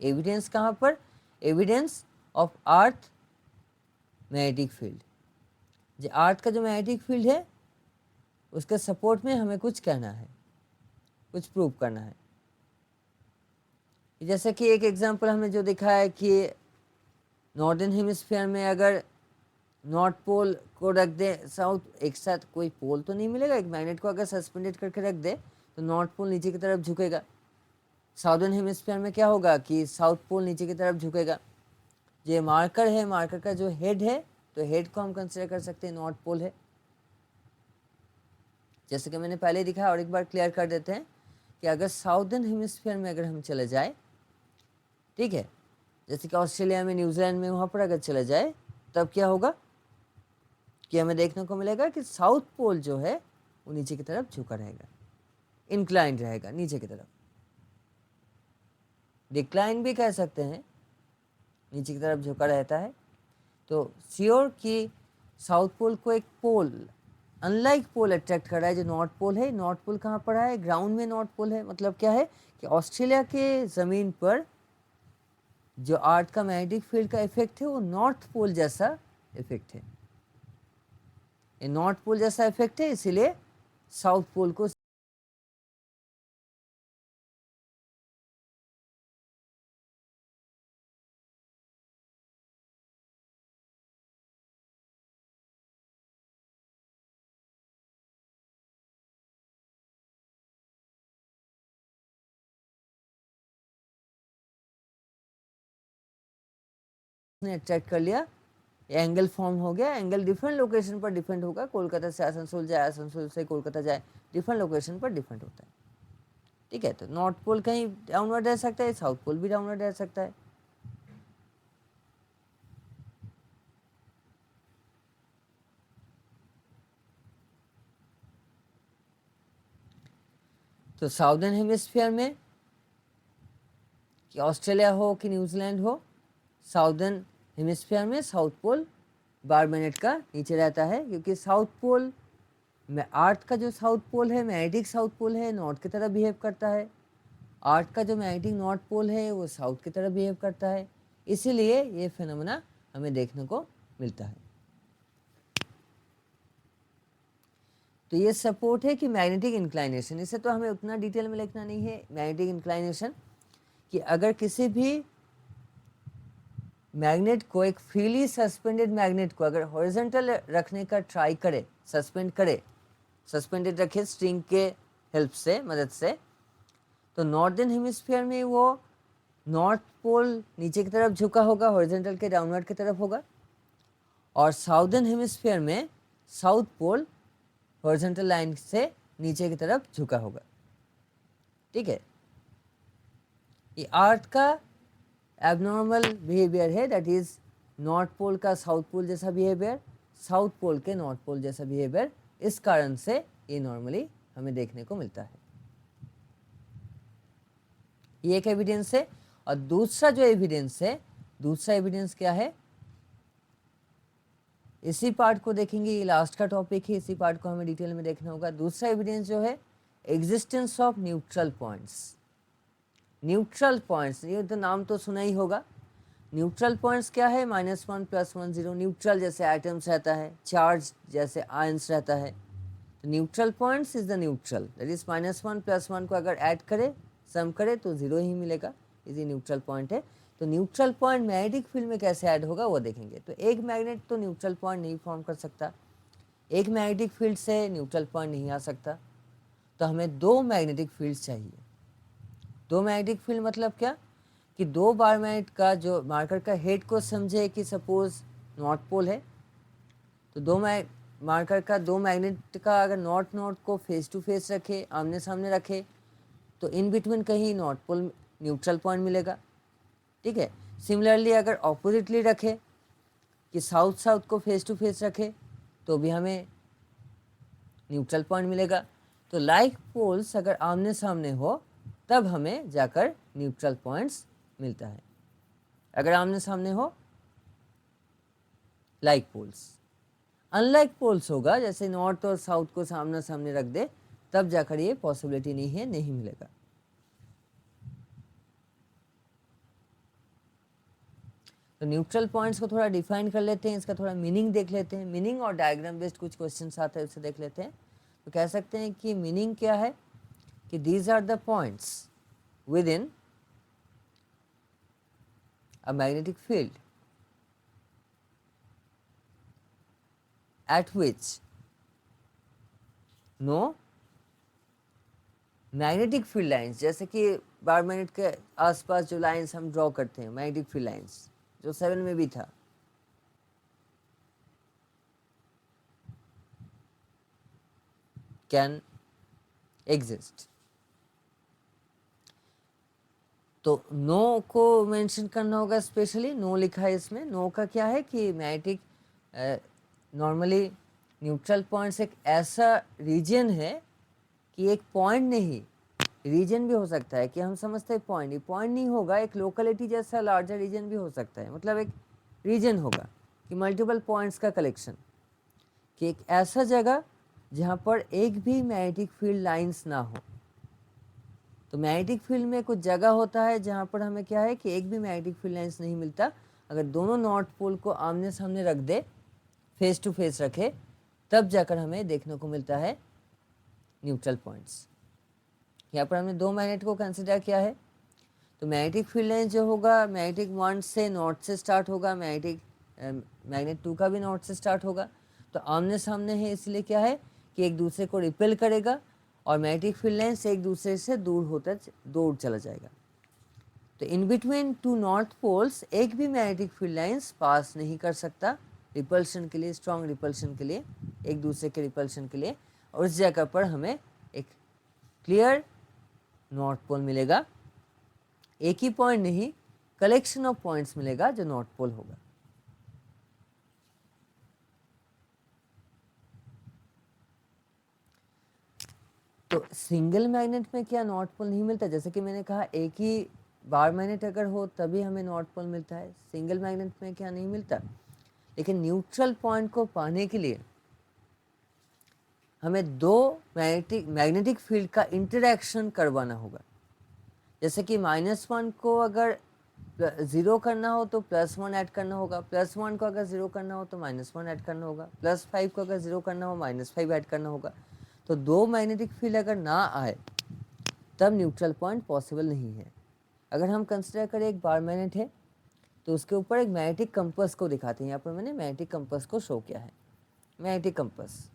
एविडेंस कहाँ पर, evidence of earth magnetic field. जो अर्थ का जो मैग्नेटिक फील्ड है, उसके सपोर्ट में हमें कुछ कहना है, कुछ प्रूव करना है। जैसे कि एक एग्जांपल हमने जो देखा है कि नॉर्दर्न हेमिस्फीयर में अगर नॉर्थ पोल को रख दे, साउथ एक साथ, कोई पोल तो नहीं मिलेगा, एक मैग्नेट को अगर सस्पेंडेड करके रख दे तो नॉर्थ पोल नीचे की तरफ झुकेगा। साउदर्न हेमिस्फीयर में क्या होगा कि साउथ पोल नीचे की तरफ झुकेगा। ये मार्कर है, मार्कर का जो हेड है, तो हेड को हम कंसिडर कर सकते हैं नॉर्थ पोल है। जैसे कि मैंने पहले दिखाया, और एक बार क्लियर कर देते हैं कि अगर साउदर्न हेमिस्फीयर में अगर हम चले जाए, ठीक है, जैसे कि ऑस्ट्रेलिया में, न्यूजीलैंड में, वहाँ पर अगर चला जाए, तब क्या होगा कि हमें देखने को मिलेगा कि साउथ पोल जो है वो नीचे की तरफ झुका रहेगा, इंक्लाइंड रहेगा नीचे की तरफ। डिक्लाइन भी कह सकते हैं, नीचे की तरफ झुका रहता है। तो श्योर कि साउथ पोल को एक पोल, अनलाइक पोल अट्रैक्ट कर रहा है जो नॉर्थ पोल है। नॉर्थ पोल कहाँ पड़ा है, ग्राउंड में नॉर्थ पोल है। मतलब क्या है कि ऑस्ट्रेलिया के ज़मीन पर जो अर्थ का मैग्नेटिक फील्ड का इफेक्ट है, वो नॉर्थ पोल जैसा इफेक्ट है। ये नॉर्थ पोल जैसा इफेक्ट है, इसीलिए साउथ पोल को अट्रैक्ट कर लिया, एंगल फॉर्म हो गया। एंगल डिफरेंट लोकेशन पर डिफरेंट होगा, कोलकाता से आसनसोल जाए, आसनसोल से कोलकाता जाए, डिफरेंट लोकेशन पर डिफरेंट होता है। ठीक है, तो नॉर्थ पोल कहीं डाउनवर्ड रह सकता है, साउथ पोल भी डाउनवर्ड रह सकता है। तो साउदर्न हेमिस्फीयर में, कि ऑस्ट्रेलिया हो कि न्यूजीलैंड हो, साउदर्न हेमिस्फीयर में साउथ पोल बार मैग्नेट का नीचे रहता है, क्योंकि साउथ पोल में अर्थ का जो साउथ पोल है मैग्नेटिक साउथ पोल है, नॉर्थ की तरफ बिहेव करता है। अर्थ का जो मैग्नेटिक नॉर्थ पोल है वो साउथ की तरफ बिहेव करता है, इसीलिए ये फिनोमेना हमें देखने को मिलता है। तो ये सपोर्ट है कि मैग्नेटिक इंक्लाइनेशन, इसे तो हमें उतना डिटेल में लिखना नहीं है। मैग्नेटिक इंक्लाइनेशन कि अगर किसी भी मैग्नेट को, एक फ्रीली सस्पेंडेड मैग्नेट को अगर हॉरिजॉन्टल रखने का ट्राई करे, सस्पेंड करे, सस्पेंडेड रखे स्ट्रिंग के हेल्प से, मदद से, तो नॉर्दर्न हेमिस्फीयर में वो नॉर्थ पोल नीचे की तरफ झुका होगा, हॉरिजॉन्टल के डाउनवर्ड की तरफ होगा, और साउदर्न हेमिस्फीयर में साउथ पोल हॉरिजॉन्टल लाइन से नीचे की तरफ झुका होगा। ठीक है, ये अर्थ का एबनॉर्मल बिहेवियर है, दैट इज नॉर्थ पोल का साउथ पोल जैसा बिहेवियर, साउथ पोल के नॉर्थ पोल जैसा बिहेवियर। इस कारण से ये नॉर्मली हमें देखने को मिलता है। ये एक एविडेंस है। और दूसरा जो एविडेंस है, दूसरा एविडेंस क्या है, इसी पार्ट को देखेंगे, ये लास्ट का टॉपिक है, इसी पार्ट को हमें डिटेल में देखना होगा। दूसरा एविडेंस जो है, existence of neutral points. Neutral points, ये तो नाम तो सुना ही होगा। न्यूट्रल पॉइंट्स क्या है, -1 +1 0। न्यूट्रल जैसे एटम्स रहता है, चार्ज जैसे आयंस रहता है, तो neutral points is the neutral, that is -1 +1 को अगर ऐड करे, सम करे तो 0 ही मिलेगा, इसी न्यूट्रल पॉइंट है। तो न्यूट्रल पॉइंट मैग्नेटिक फील्ड में कैसे ऐड होगा वो देखेंगे। तो एक मैग्नेट तो न्यूट्रल पॉइंट नहीं फॉर्म कर सकता, एक मैग्नेटिक फील्ड से न्यूट्रल पॉइंट नहीं आ सकता, तो हमें दो मैग्नेटिक फील्ड चाहिए। दो मैग्नेटिक फील्ड मतलब क्या, कि दो बार मैग्नेट का जो मार्कर का हेड को समझे कि सपोज नॉर्थ पोल है, तो दो मार्कर का, दो मैग्नेट का अगर नॉर्थ नॉर्थ को फेस टू फेस रखे, आमने सामने रखे, तो इन बिटवीन कहीं नॉर्थ पोल न्यूट्रल पॉइंट मिलेगा। ठीक है, सिमिलरली अगर ऑपोजिटली रखे, कि साउथ साउथ को फेस टू फेस रखे, तो भी हमें न्यूट्रल पॉइंट मिलेगा। तो लाइक पोल्स अगर आमने सामने हो तब हमें जाकर न्यूट्रल पॉइंट्स मिलता है, अगर आमने सामने हो लाइक पोल्स। अनलाइक पोल्स होगा, जैसे नॉर्थ और साउथ को सामने सामने रख दे, तब जाकर ये पॉसिबिलिटी नहीं है, नहीं मिलेगा। तो न्यूट्रल पॉइंट्स को थोड़ा डिफाइन कर लेते हैं, इसका थोड़ा मीनिंग देख लेते हैं। मीनिंग और डायग्राम बेस्ड कुछ क्वेश्चंस आते हैं, उसे देख लेते हैं। तो कह सकते हैं कि मीनिंग क्या है, कि these are the points within a magnetic field at which no magnetic field lines, जैसे कि बार मैग्नेट के आसपास जो लाइंस हम ड्रॉ करते हैं, मैग्नेटिक फील्ड लाइंस, जो 7 में भी था, कैन एग्जिस्ट। तो नो को मेंशन करना होगा, स्पेशली नो लिखा है इसमें। नो का क्या है कि मैग्नेटिक नॉर्मली न्यूट्रल पॉइंट्स एक ऐसा रीजन है कि एक पॉइंट नहीं, रीजन भी हो सकता है, कि हम समझते हैं पॉइंट, ये पॉइंट नहीं होगा, एक लोकेलिटी जैसा लार्जर रीजन भी हो सकता है, मतलब एक रीजन होगा कि मल्टीपल पॉइंट्स का कलेक्शन, कि एक ऐसा जगह जहाँ पर एक भी मैग्नेटिक फील्ड लाइंस ना हो। तो मैग्नेटिक फील्ड में कुछ जगह होता है जहाँ पर हमें क्या है, कि एक भी मैग्नेटिक फील्ड लाइंस नहीं मिलता। अगर दोनों नॉर्थ पोल को आमने सामने रख दे, फेस टू फेस रखे, तब जाकर हमें देखने को मिलता है न्यूट्रल पॉइंट्स। यहाँ पर हमने दो मैग्नेट को कंसिडर किया है। तो मैग्नेटिक फील्ड लाइन जो होगा, मैग्नेटिक 1 से नॉर्थ से स्टार्ट होगा, मैग्नेट 2 का भी नॉर्थ से स्टार्ट होगा। तो आमने सामने है, इसलिए क्या है कि एक दूसरे को रिपेल करेगा, और मैग्नेटिक फील्ड लाइन से एक दूसरे से दूर चला जाएगा। तो in between two north poles एक भी मैग्नेटिक फील्ड लाइंस पास नहीं कर सकता, रिपल्शन के लिए, स्ट्रॉन्ग रिपल्शन के लिए, एक दूसरे के रिपल्शन के लिए। और उस जगह पर हमें एक क्लियर नॉर्थ पोल मिलेगा, एक ही पॉइंट नहीं, कलेक्शन ऑफ पॉइंट्स मिलेगा जो नॉर्थ पोल होगा। तो सिंगल मैग्नेट में क्या नॉर्थ पोल नहीं मिलता? जैसे कि मैंने कहा एक ही बार मैग्नेट अगर हो तभी हमें नॉर्थ पोल मिलता है, सिंगल मैग्नेट में क्या नहीं मिलता। लेकिन न्यूट्रल पॉइंट को पाने के लिए हमें दो मैग्नेटिक फील्ड का इंटरेक्शन करवाना होगा। जैसे कि -1 को अगर 0 करना हो तो +1 ऐड करना होगा, +1 को अगर 0 करना हो तो -1 ऐड करना होगा, +5 को अगर 0 करना हो -5 ऐड करना होगा। तो दो मैग्नेटिक फील्ड अगर ना आए तब न्यूट्रल पॉइंट पॉसिबल नहीं है। अगर हम कंसिडर करें एक बार मैग्नेट है तो उसके ऊपर एक मैग्नेटिक कंपास को दिखाते हैं। यहाँ पर मैंने मैग्नेटिक कंपास को शो किया है। मैग्नेटिक कंपास,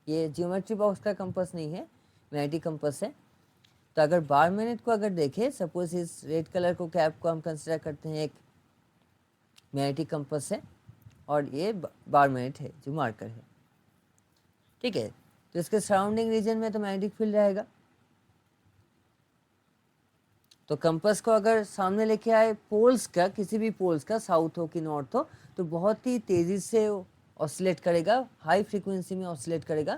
ये ज्योमेट्री बॉक्स का कंपास नहीं है, मैग्नेटिक कंपास है। तो अगर बार मैग्नेट को अगर देखें, सपोज इस रेड कलर को कैप को हम कंसिडर करते हैं एक मैग्नेटिक कंपास है और ये बार मैग्नेट है जो मार्कर है, ठीक है। तो इसके सराउंडिंग रीजन में तो मैग्नेटिक फील्ड रहेगा। तो कंपास को अगर सामने लेके आए पोल्स का, किसी भी पोल्स का, साउथ हो कि नॉर्थ हो, तो बहुत ही तेज़ी से ऑसिलेट करेगा, हाई फ्रीक्वेंसी में ऑसिलेट करेगा,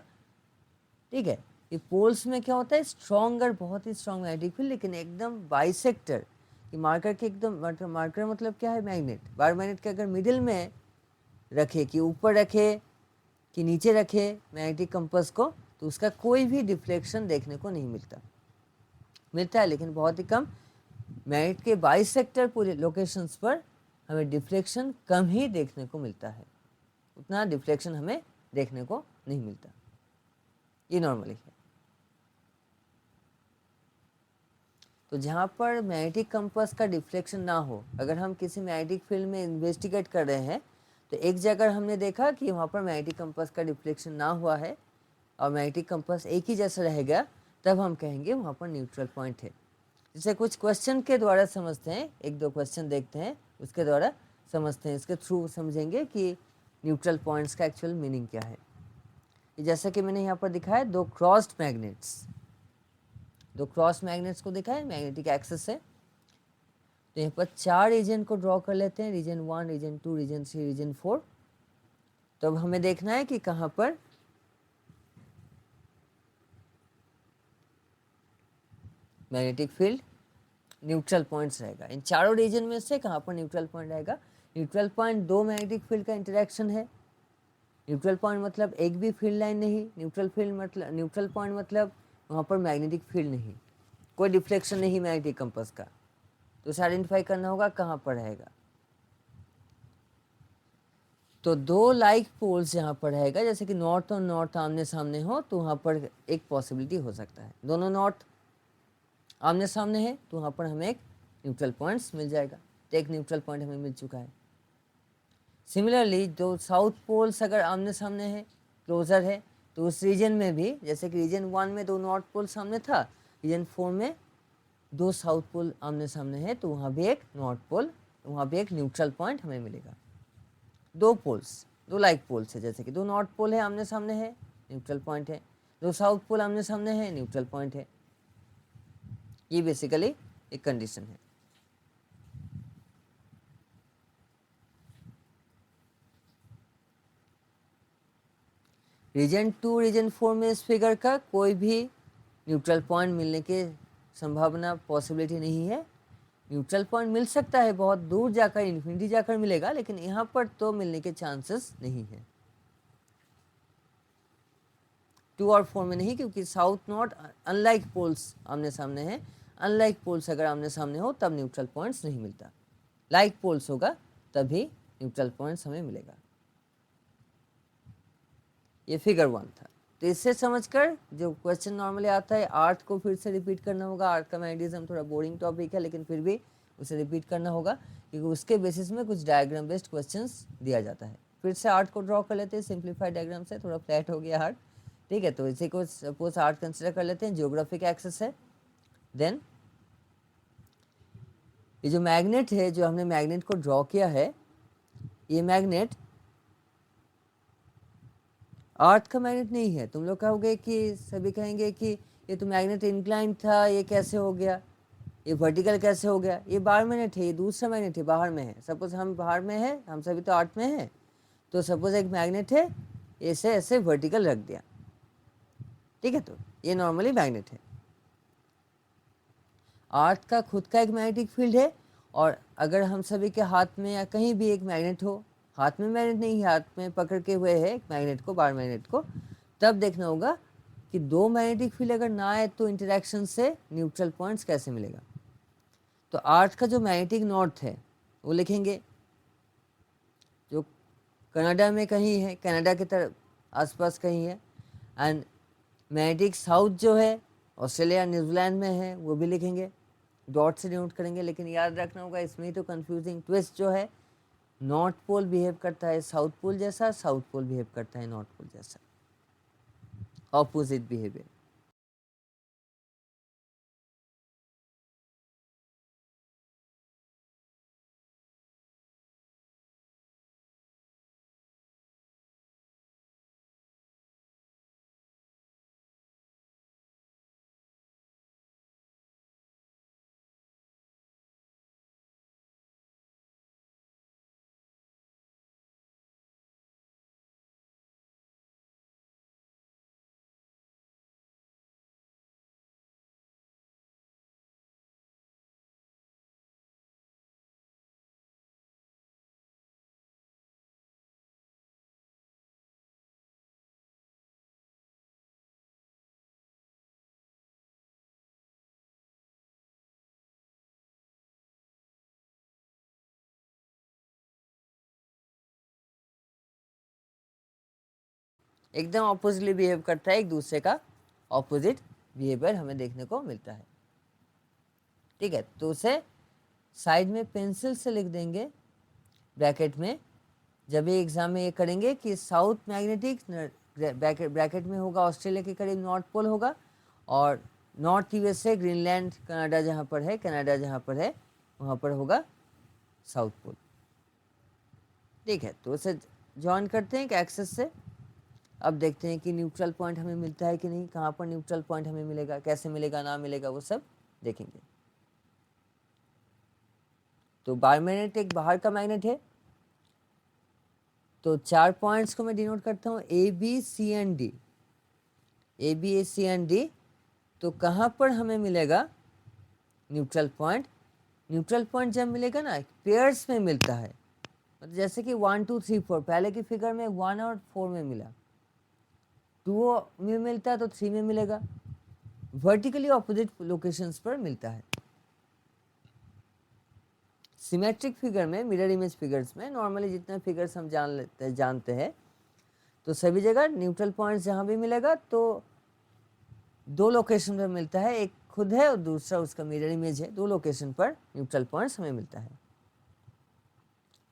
ठीक है। ये पोल्स में क्या होता है, स्ट्रॉन्गर, बहुत ही स्ट्रॉन्ग मैग्नेटिक फील्ड, लेकिन एकदम बाइसेक्टर, कि मार्कर के एकदम, मार्कर मतलब क्या है, मैग्नेट, बार मैग्नेट के अगर मिडिल में रखे, कि ऊपर रखे कि नीचे रखे मैग्नेटिक कंपास को, तो उसका कोई भी डिफ्लेक्शन देखने को नहीं मिलता है, लेकिन बहुत ही कम। मैग्नेट के बाइसेक्टर पूरे लोकेशंस पर हमें डिफ्लेक्शन कम ही देखने को मिलता है, उतना डिफ्लेक्शन हमें देखने को नहीं मिलता, ये नॉर्मली है। तो जहाँ पर मैग्नेटिक कंपास का डिफ्लेक्शन ना हो, अगर हम किसी मैग्नेटिक फील्ड में इन्वेस्टिगेट कर रहे हैं तो एक जगह हमने देखा कि वहाँ पर मैग्नेटिक कंपास का डिफ्लेक्शन ना हुआ है और मैग्नेटिक कंपास एक ही जैसा रहेगा, तब हम कहेंगे वहाँ पर न्यूट्रल पॉइंट है। जैसे कुछ क्वेश्चन के द्वारा समझते हैं, एक दो क्वेश्चन देखते हैं, उसके द्वारा समझते हैं, इसके थ्रू समझेंगे कि न्यूट्रल पॉइंट्स का एक्चुअल मीनिंग क्या है। जैसा कि मैंने यहाँ पर दिखाया दो क्रॉस्ड मैग्नेट्स, दो क्रॉस मैग्नेट्स को दिखाया मैग्नेटिक एक्सिस से। तो यहाँ पर 4 रीजन को ड्रॉ कर लेते हैं, रीजन 1, रीजन 2, रीजन 3, रीजन 4। तो अब हमें देखना है कि कहाँ पर मैग्नेटिक फील्ड न्यूट्रल पॉइंट्स रहेगा। इन चारों रीजन में से कहाँ पर न्यूट्रल पॉइंट रहेगा। न्यूट्रल पॉइंट दो मैग्नेटिक फील्ड का इंटरेक्शन है। न्यूट्रल पॉइंट मतलब एक भी फील्ड लाइन नहीं, न्यूट्रल पॉइंट मतलब वहाँ पर मैग्नेटिक फील्ड नहीं, कोई डिफ्लेक्शन नहीं मैग्नेटिक कंपास का। तो उसे आइडेंटिफाई करना होगा कहाँ पर रहेगा। तो दो लाइक पोल्स जहाँ पर रहेगा, जैसे कि नॉर्थ और नॉर्थ आमने सामने हो, तो वहाँ पर एक पॉसिबिलिटी हो सकता है। दोनों नॉर्थ आमने सामने है तो वहाँ पर हमें एक न्यूट्रल पॉइंट्स मिल जाएगा। तो एक न्यूट्रल पॉइंट हमें मिल चुका है। सिमिलरली जो साउथ पोल्स अगर आमने सामने है, क्लोजर है, तो उस रीजन में भी, जैसे कि रीजन 1 में दो नॉर्थ पोल सामने था, रीजन 4 में दो साउथ पोल आमने सामने है, तो वहाँ भी एक नॉर्थ पोल, वहाँ भी एक न्यूट्रल पॉइंट हमें मिलेगा। दो पोल्स, दो लाइक पोल्स है, जैसे कि दो नॉर्थ पोल है आमने सामने है, न्यूट्रल पॉइंट है, दो साउथ पोल आमने सामने है, न्यूट्रल पॉइंट है। ये बेसिकली एक कंडीशन है। रीजन 2, रीजन 4 में इस फिगर का कोई भी न्यूट्रल पॉइंट मिलने की संभावना, पॉसिबिलिटी नहीं है। न्यूट्रल पॉइंट मिल सकता है, बहुत दूर जाकर, इन्फिनिटी जाकर मिलेगा, लेकिन यहाँ पर तो मिलने के चांसेस नहीं है। 2 और 4 में नहीं, क्योंकि साउथ नॉर्थ अनलाइक पोल्स आमने सामने हैं। अनलाइक पोल्स अगर आमने सामने हो तब न्यूट्रल पॉइंट्स नहीं मिलता, लाइक पोल्स होगा तभी न्यूट्रल पॉइंट्स हमें मिलेगा। ये फिगर 1 था। तो इससे समझकर जो क्वेश्चन नॉर्मली आता है, आर्थ को फिर से रिपीट करना होगा। आर्थ का मैग्नेटिज्म थोड़ा बोरिंग टॉपिक है, लेकिन फिर भी उसे रिपीट करना होगा, क्योंकि उसके बेसिस में कुछ डायग्राम बेस्ड क्वेश्चंस दिया जाता है। फिर से आर्थ को ड्रॉ कर लेते हैं सिंप्लीफाइड डायग्राम से, थोड़ा फ्लैट हो गया आर्थ, ठीक है। तो इसी को सपोज आर्थ कंसिडर कर लेते हैं, जियोग्राफिक एक्सिस है। देन ये जो मैग्नेट है, जो हमने मैग्नेट को ड्रॉ किया है, ये मैग्नेट अर्थ का मैग्नेट नहीं है। तुम लोग कहोगे कि, सभी कहेंगे कि ये तो मैग्नेट इंक्लाइन था, ये कैसे हो गया, ये वर्टिकल कैसे हो गया। ये बाहर मैग्नेट है, ये दूसरा मैग्नेट है, बाहर में है। सपोज हम बाहर में है, हम सभी तो अर्थ में है, तो सपोज एक मैग्नेट है, ऐसे ऐसे वर्टिकल रख दिया, ठीक है। तो ये नॉर्मली मैग्नेट है। अर्थ का खुद का एक मैग्नेटिक फील्ड है, और अगर हम सभी के हाथ में या कहीं भी एक मैग्नेट हो, हाथ में मैग्नेट नहीं, हाथ में पकड़ के हुए है एक मैग्नेट को, बार मैग्नेट को, तब देखना होगा कि दो मैग्नेटिक फील्ड अगर ना आए तो इंटरेक्शन से न्यूट्रल पॉइंट्स कैसे मिलेगा। तो अर्थ का जो मैग्नेटिक नॉर्थ है वो लिखेंगे, जो कनाडा में कहीं है, कनाडा के तरफ आसपास कहीं है, एंड मैग्नेटिक साउथ जो है ऑस्ट्रेलिया न्यूजीलैंड में है, वो भी लिखेंगे, डॉट से डिनोट करेंगे। लेकिन याद रखना होगा इसमें ही तो कंफ्यूजिंग ट्विस्ट जो है, नॉर्थ पोल बिहेव करता है साउथ पोल जैसा, साउथ पोल बिहेव करता है नॉर्थ पोल जैसा, ऑपोजिट बिहेवियर। एकदम ऑपोजिटली बिहेव करता है, एक दूसरे का ऑपोजिट बिहेवियर हमें देखने को मिलता है। ठीक है, तो उसे साइड में पेंसिल से लिख देंगे ब्रैकेट में। जब ये एग्जाम में ये करेंगे कि साउथ मैग्नेटिक, ब्रैकेट में होगा ऑस्ट्रेलिया के करीब नॉर्थ पोल होगा, और नॉर्थ यूएसए ग्रीनलैंड कनाडा जहाँ पर है, कनाडा जहाँ पर है वहाँ पर होगा साउथ पोल। ठीक है, तो उसे जॉइन करते हैं एक एक्सेस से। अब देखते हैं कि न्यूट्रल पॉइंट हमें मिलता है कि नहीं, कहाँ पर न्यूट्रल पॉइंट हमें मिलेगा, कैसे मिलेगा, ना मिलेगा, वो सब देखेंगे। तो बार मैग्नेट एक बाहर का मैग्नेट है, तो 4 पॉइंट्स को मैं डिनोट करता हूँ A B C and D, A B A C and D. तो कहाँ पर हमें मिलेगा न्यूट्रल पॉइंट? न्यूट्रल पॉइंट जब मिलेगा ना पेयर्स में मिलता है, मतलब जैसे कि 1 2 3 4, पहले की फिगर में 1 और 4 में मिला, 2 में मिलता है तो 3 में मिलेगा, वर्टिकली ऑपोजिट लोकेशंस पर मिलता है। सिमेट्रिक फिगर में, मिरर इमेज फिगर्स में नॉर्मली जितने फिगर्स हम जानते हैं, तो सभी जगह न्यूट्रल पॉइंट्स जहाँ भी मिलेगा तो 2 लोकेशन पर मिलता है, एक खुद है और दूसरा उसका मिरर इमेज है, 2 लोकेशन पर न्यूट्रल पॉइंट्स हमें मिलता है।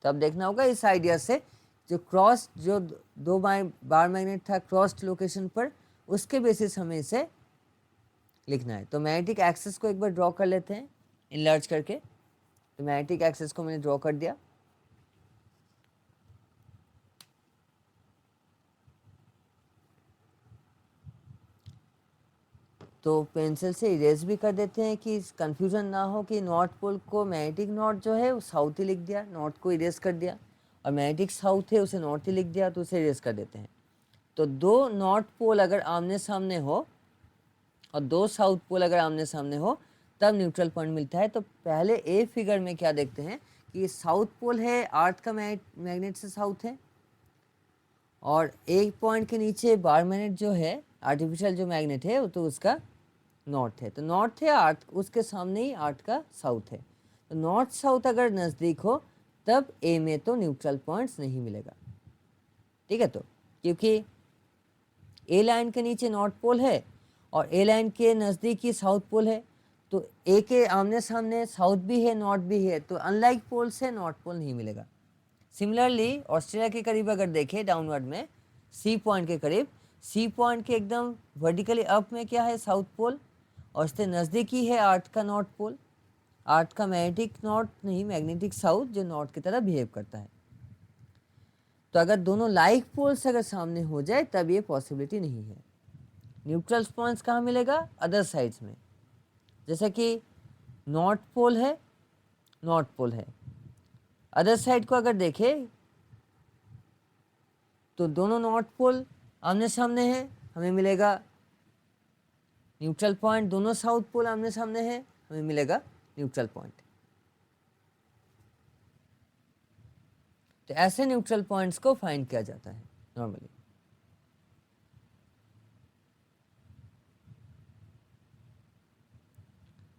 तो अब देखना होगा इस आइडिया से, जो क्रॉस, जो 2 बार मैग्नेट था क्रॉस्ड लोकेशन पर, उसके बेसिस हमें इसे लिखना है। तो मैग्नेटिक एक्सिस को एक बार ड्रॉ कर लेते हैं इनलार्ज करके। तो मैग्नेटिक एक्सिस को मैंने ड्रॉ कर दिया। तो पेंसिल से इरेज भी कर देते हैं कि कंफ्यूजन ना हो कि नॉर्थ पोल को मैग्नेटिक नॉर्थ जो है वो साउथ ही लिख दिया, नॉर्थ को इरेज कर दिया, और मैग्नेटिक साउथ है उसे नॉर्थ ही लिख दिया, तो उसे इरेज कर देते हैं। तो 2 नॉर्थ पोल अगर आमने सामने हो और 2 साउथ पोल अगर आमने सामने हो तब न्यूट्रल पॉइंट मिलता है। तो पहले ए फिगर में क्या देखते हैं कि साउथ पोल है, अर्थ का मैग्नेट से साउथ है, और एक पॉइंट के नीचे बार मैग्नेट जो है, आर्टिफिशियल जो मैग्नेट है वो तो उसका नॉर्थ है। तो नॉर्थ है अर्थ, उसके सामने ही अर्थ का साउथ है। तो नॉर्थ साउथ अगर नज़दीक हो तब ए में तो न्यूट्रल पॉइंट्स नहीं मिलेगा। ठीक है, तो क्योंकि ए लाइन के नीचे नॉर्थ पोल है और ए लाइन के नज़दीक ही साउथ पोल है, तो ए के आमने सामने साउथ भी है नॉर्थ भी है, तो अनलाइक पोल से नॉर्थ पोल नहीं मिलेगा। सिमिलरली ऑस्ट्रेलिया के करीब अगर देखें डाउनवर्ड में, सी पॉइंट के करीब, सी पॉइंट के एकदम वर्टिकली अप में क्या है, साउथ पोल, और उससे नज़दीक ही है अर्थ का नॉर्थ पोल, अर्थ का मैग्नेटिक नॉर्थ नहीं, मैग्नेटिक साउथ, जो नॉर्थ की तरह बिहेव करता है। तो अगर दोनों लाइक पोल्स अगर सामने हो जाए तब ये पॉसिबिलिटी नहीं है। न्यूट्रल पॉइंट्स कहाँ मिलेगा? अदर साइड्स में, जैसे कि नॉर्थ पोल है, नॉर्थ पोल है, अदर साइड को अगर देखें तो दोनों नॉर्थ पोल आमने सामने हैं, हमें मिलेगा न्यूट्रल पॉइंट, दोनों साउथ पोल आमने सामने है, हमें मिलेगा न्यूट्रल पॉइंट। तो ऐसे न्यूट्रल पॉइंट्स को फाइंड किया जाता है नॉर्मली।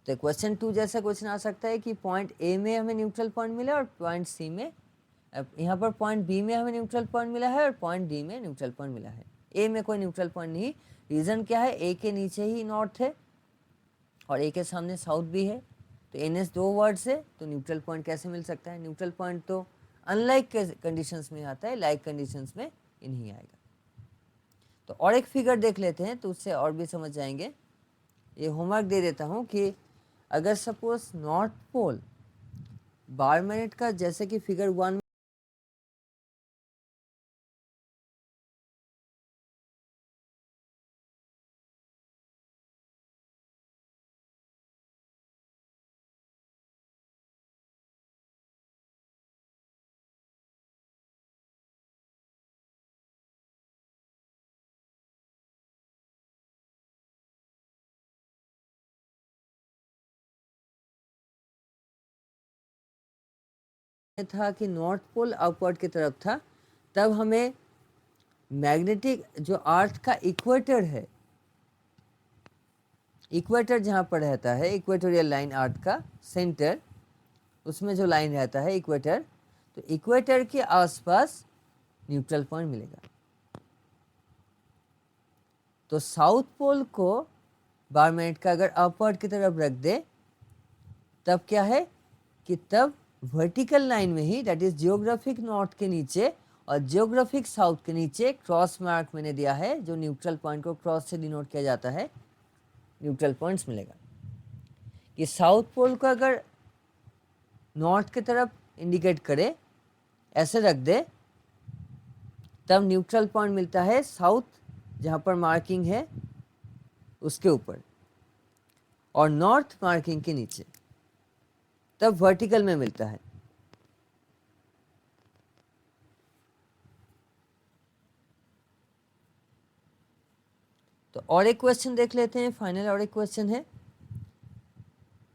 तो क्वेश्चन 2 जैसा क्वेश्चन आ सकता है कि पॉइंट ए में हमें न्यूट्रल पॉइंट मिला और पॉइंट सी में, यहाँ पर पॉइंट बी में हमें न्यूट्रल पॉइंट मिला है और पॉइंट डी में न्यूट्रल पॉइंट मिला है। ए में कोई न्यूट्रल पॉइंट नहीं, रीज़न क्या है, ए के नीचे ही नॉर्थ है और ए के सामने साउथ भी है, तो एनएस दो वर्ड्स है, तो न्यूट्रल पॉइंट कैसे मिल सकता है? न्यूट्रल पॉइंट तो अनलाइक कंडीशंस में आता है, लाइक कंडीशंस में ये नहीं आएगा। तो और एक फिगर देख लेते हैं, तो उससे और भी समझ जाएंगे। ये होमवर्क दे देता हूँ कि अगर सपोज नॉर्थ पोल 12 मिनट का, जैसे कि फिगर 1 था कि नॉर्थ पोल अपवर्ड की तरफ था, तब हमें मैग्नेटिक जो अर्थ का इक्वेटर है, इक्वेटर जहाँ पर रहता है, इक्वेटोरियल लाइन अर्थ का सेंटर, उसमें जो लाइन रहता है इक्वेटर, तो इक्वेटर के आसपास न्यूट्रल पॉइंट मिलेगा। तो साउथ पोल को 12 मिनट का अगर अपवर्ड की तरफ रख दे, तब क्या है कि तब वर्टिकल लाइन में ही, दैट इज जियोग्राफिक नॉर्थ के नीचे और जियोग्राफिक साउथ के नीचे क्रॉस मार्क मैंने दिया है, जो न्यूट्रल पॉइंट को क्रॉस से डिनोट किया जाता है, न्यूट्रल पॉइंट्स मिलेगा। कि साउथ पोल को अगर नॉर्थ की तरफ इंडिकेट करे, ऐसे रख दे, तब न्यूट्रल पॉइंट मिलता है साउथ, जहाँ पर मार्किंग है उसके ऊपर, और नॉर्थ मार्किंग के नीचे, तब वर्टिकल में मिलता है। तो और एक क्वेश्चन देख लेते हैं, फाइनल और एक क्वेश्चन है।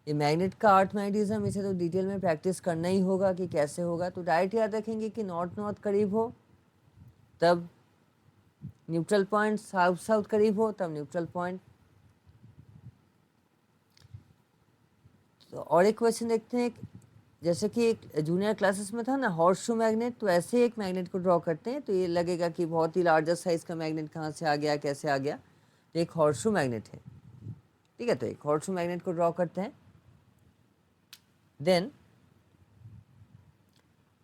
ये मैग्नेट का अर्थ मैग्नेटिज्म, इसे तो डिटेल में प्रैक्टिस करना ही होगा कि कैसे होगा। तो डायरेक्ट याद रखेंगे कि नॉर्थ नॉर्थ करीब हो तब न्यूट्रल पॉइंट, साउथ साउथ करीब हो तब न्यूट्रल पॉइंट। तो और एक क्वेश्चन देखते हैं, जैसे कि एक जूनियर क्लासेस में था ना हॉर्स शू मैग्नेट, तो ऐसे एक मैग्नेट को ड्रॉ करते हैं, तो ये लगेगा कि बहुत ही लार्जर साइज का मैग्नेट कहाँ से आ गया, कैसे आ गया। तो एक हॉर्स शू मैग्नेट है, ठीक है। तो एक हॉर्स शू मैग्नेट को ड्रॉ करते हैं। देन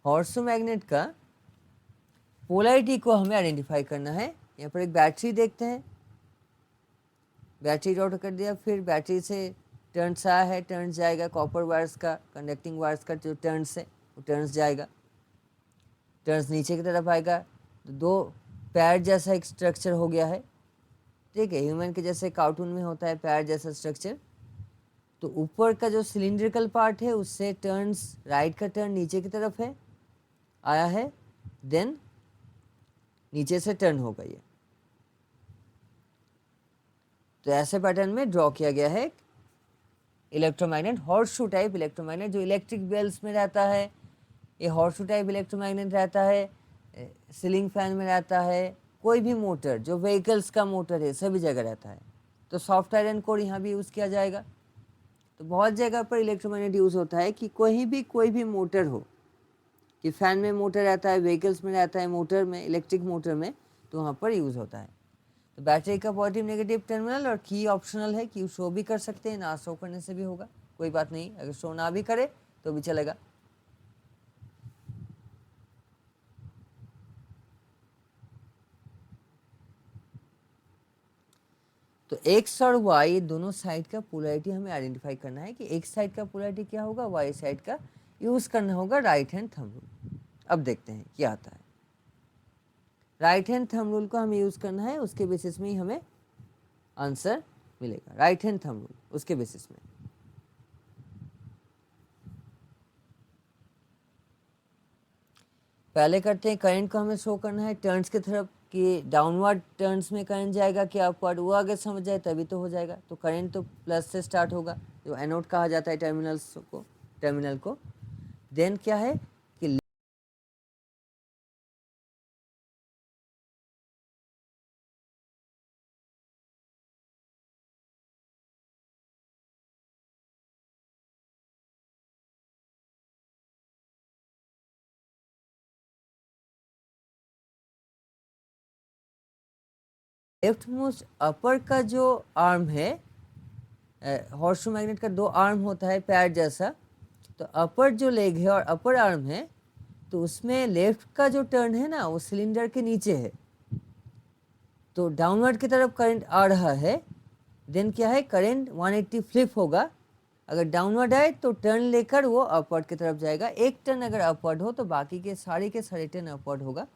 हॉर्स शू मैग्नेट का पोलैरिटी को हमें आइडेंटिफाई करना है। यहाँ पर एक बैटरी देखते हैं, बैटरी ड्रॉ कर दिया, फिर बैटरी से टर्न्स आया है, टर्न्स जाएगा, कॉपर वायर्स का, कंडक्टिंग वायर्स का जो टर्न्स है वो टर्न्स जाएगा, टर्न्स नीचे की तरफ आएगा, तो दो पैर जैसा एक स्ट्रक्चर हो गया है, ठीक है। ह्यूमन के जैसे कार्टून में होता है पैर जैसा स्ट्रक्चर। तो ऊपर का जो सिलिंड्रिकल पार्ट है उससे टर्न्स, राइट का टर्न नीचे की तरफ है आया है, देन नीचे से टर्न होगा ये। तो ऐसे पैटर्न में ड्रॉ किया गया है इलेक्ट्रोमैग्नेट, हॉर्सशू टाइप इलेक्ट्रोमैग्नेट, जो इलेक्ट्रिक बेल्स में रहता है। ये हॉर्सशू टाइप इलेक्ट्रोमैग्नेट रहता है, सीलिंग फैन में रहता है, कोई भी मोटर जो व्हीकल्स का मोटर है सभी जगह रहता है। तो सॉफ्ट आयरन कोर यहाँ भी यूज़ किया जाएगा। तो बहुत जगह पर इलेक्ट्रोमैग्नेट यूज़ होता है कि कोई भी मोटर हो, कि फैन में मोटर रहता है, व्हीकल्स में रहता है, मोटर में, इलेक्ट्रिक मोटर में, तो वहाँ पर यूज़ होता है। तो बैटरी का पॉजिटिव नेगेटिव टर्मिनल और की ऑप्शनल है, कि शो भी कर सकते हैं, ना शो करने से भी होगा, कोई बात नहीं, अगर शो ना भी करे तो भी चलेगा। तो एक्स और वाई दोनों साइड का पोलैरिटी हमें आइडेंटिफाई करना है, कि एक साइड का पोलैरिटी क्या होगा, वाई साइड का यूज़ करना होगा राइट हैंड थंब रूल। अब देखते हैं क्या आता है। राइट हैंड थंब रूल को हमें यूज़ करना है, उसके बेसिस में ही हमें आंसर मिलेगा, राइट हैंड थंब रूल, उसके बेसिस में। पहले करते हैं, करंट को हमें शो करना है टर्न्स की तरफ कि डाउनवर्ड टर्न्स में करंट जाएगा कि अपवर्ड, वो अगर समझ जाए तभी तो हो जाएगा। तो करंट तो प्लस से स्टार्ट होगा, जो एनोड कहा जाता है टर्मिनल को। देन क्या है कि लेफ्ट मोस्ट अपर का जो आर्म है, हॉर्सशू मैग्नेट का दो आर्म होता है पैर जैसा, तो अपर जो लेग है और अपर आर्म है, तो उसमें लेफ्ट का जो टर्न है ना वो सिलेंडर के नीचे है, तो डाउनवर्ड की तरफ करंट आ रहा है। देन क्या है, करंट 180 फ्लिप होगा। अगर डाउनवर्ड आए तो टर्न लेकर वो अपवर्ड की तरफ जाएगा। एक टर्न अगर अपवर्ड हो तो बाकी के सारे टर्न अपवर्ड होगा।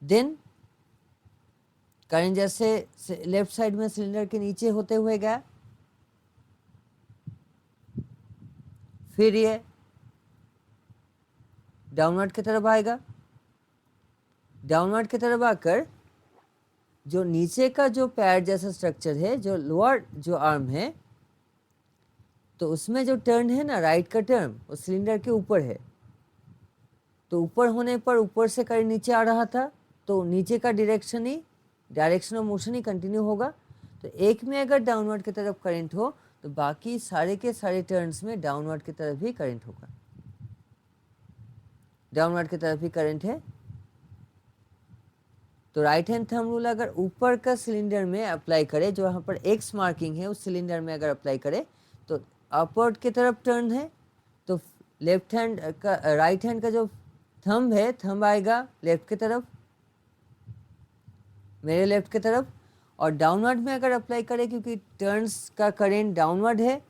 देन करंट जैसे लेफ्ट साइड में सिलेंडर के नीचे होते हुए गया, फिर ये डाउनवर्ड की तरफ आएगा। डाउनवर्ड की तरफ आकर जो नीचे का जो पैर जैसा स्ट्रक्चर है, जो लोअर जो आर्म है, तो उसमें जो टर्न है ना राइट का टर्न, वो सिलेंडर के ऊपर है। तो ऊपर होने पर ऊपर से करंट नीचे आ रहा था, तो नीचे का direction of motion he continue होगा। तो एक में अगर डाउनवर्ड की तरफ करंट हो तो बाकी सारे के सारे टर्न्स में डाउनवर्ड की तरफ ही करंट होगा। डाउनवर्ड की तरफ ही करंट है। तो राइट हैंड थंब रूल अगर ऊपर का सिलेंडर में अप्लाई करे, जो यहाँ पर एक्स मार्किंग है उस सिलेंडर में अगर अप्लाई करे, तो अपवर्ड की तरफ टर्न है, तो लेफ्ट हैंड का राइट हैंड का जो थंब है, थंब आएगा लेफ्ट की तरफ, मेरे लेफ्ट की तरफ। और डाउनवर्ड में अगर अप्लाई करें, क्योंकि टर्न्स का करेंट डाउनवर्ड है,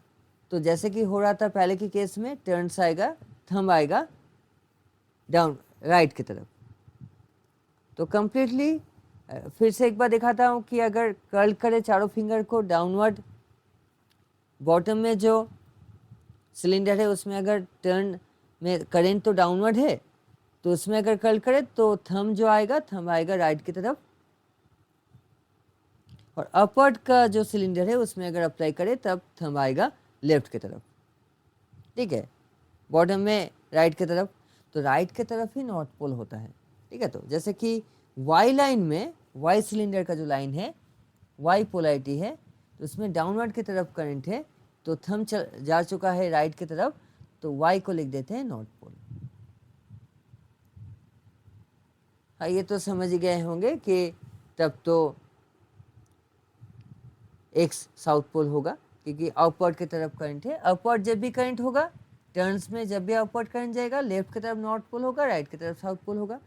तो जैसे कि हो रहा था पहले के केस में, टर्न्स आएगा, थंब आएगा डाउन राइट की तरफ। तो कंप्लीटली फिर से एक बार दिखाता हूँ कि अगर कर्ल करे चारों फिंगर को डाउनवर्ड, बॉटम में जो सिलेंडर है उसमें अगर टर्न में करेंट तो डाउनवर्ड है, तो उसमें अगर कर्ल करे तो थंब जो आएगा, थंब आएगा राइट की तरफ। और अपवर्ड का जो सिलेंडर है उसमें अगर अप्लाई करे तब थंब आएगा लेफ्ट की तरफ। ठीक है, बॉटम में राइट की तरफ, तो राइट की तरफ ही नॉर्थ पोल होता है। ठीक है, तो जैसे कि वाई लाइन में, वाई सिलेंडर का जो लाइन है, वाई पोलैरिटी है, तो उसमें डाउनवर्ड की तरफ करंट है, तो थंब जा चुका है राइट की तरफ, तो वाई को लिख देते हैं नॉर्थ पोल। हाँ, ये तो समझ गए होंगे कि तब तो एक्स साउथ पोल होगा, क्योंकि अपवर्ड की तरफ करंट है। अपवर्ड जब भी करंट होगा टर्न्स में, जब भी अपवर्ड करंट जाएगा, लेफ्ट की तरफ नॉर्थ पोल होगा, राइट की तरफ साउथ पोल होगा।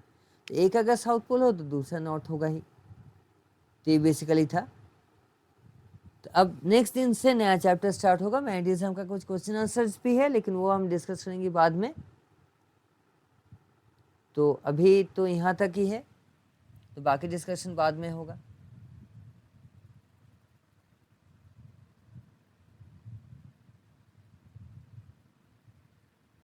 तो एक अगर साउथ पोल हो तो दूसरा नॉर्थ होगा ही। तो ये बेसिकली था। तो अब नेक्स्ट दिन से नया चैप्टर स्टार्ट होगा। मैग्नेटिज्म का कुछ क्वेश्चन आंसर्स भी है, लेकिन वो हम डिस्कस करेंगे बाद में। तो अभी तो यहाँ तक ही है, तो बाकी डिस्कशन बाद में होगा।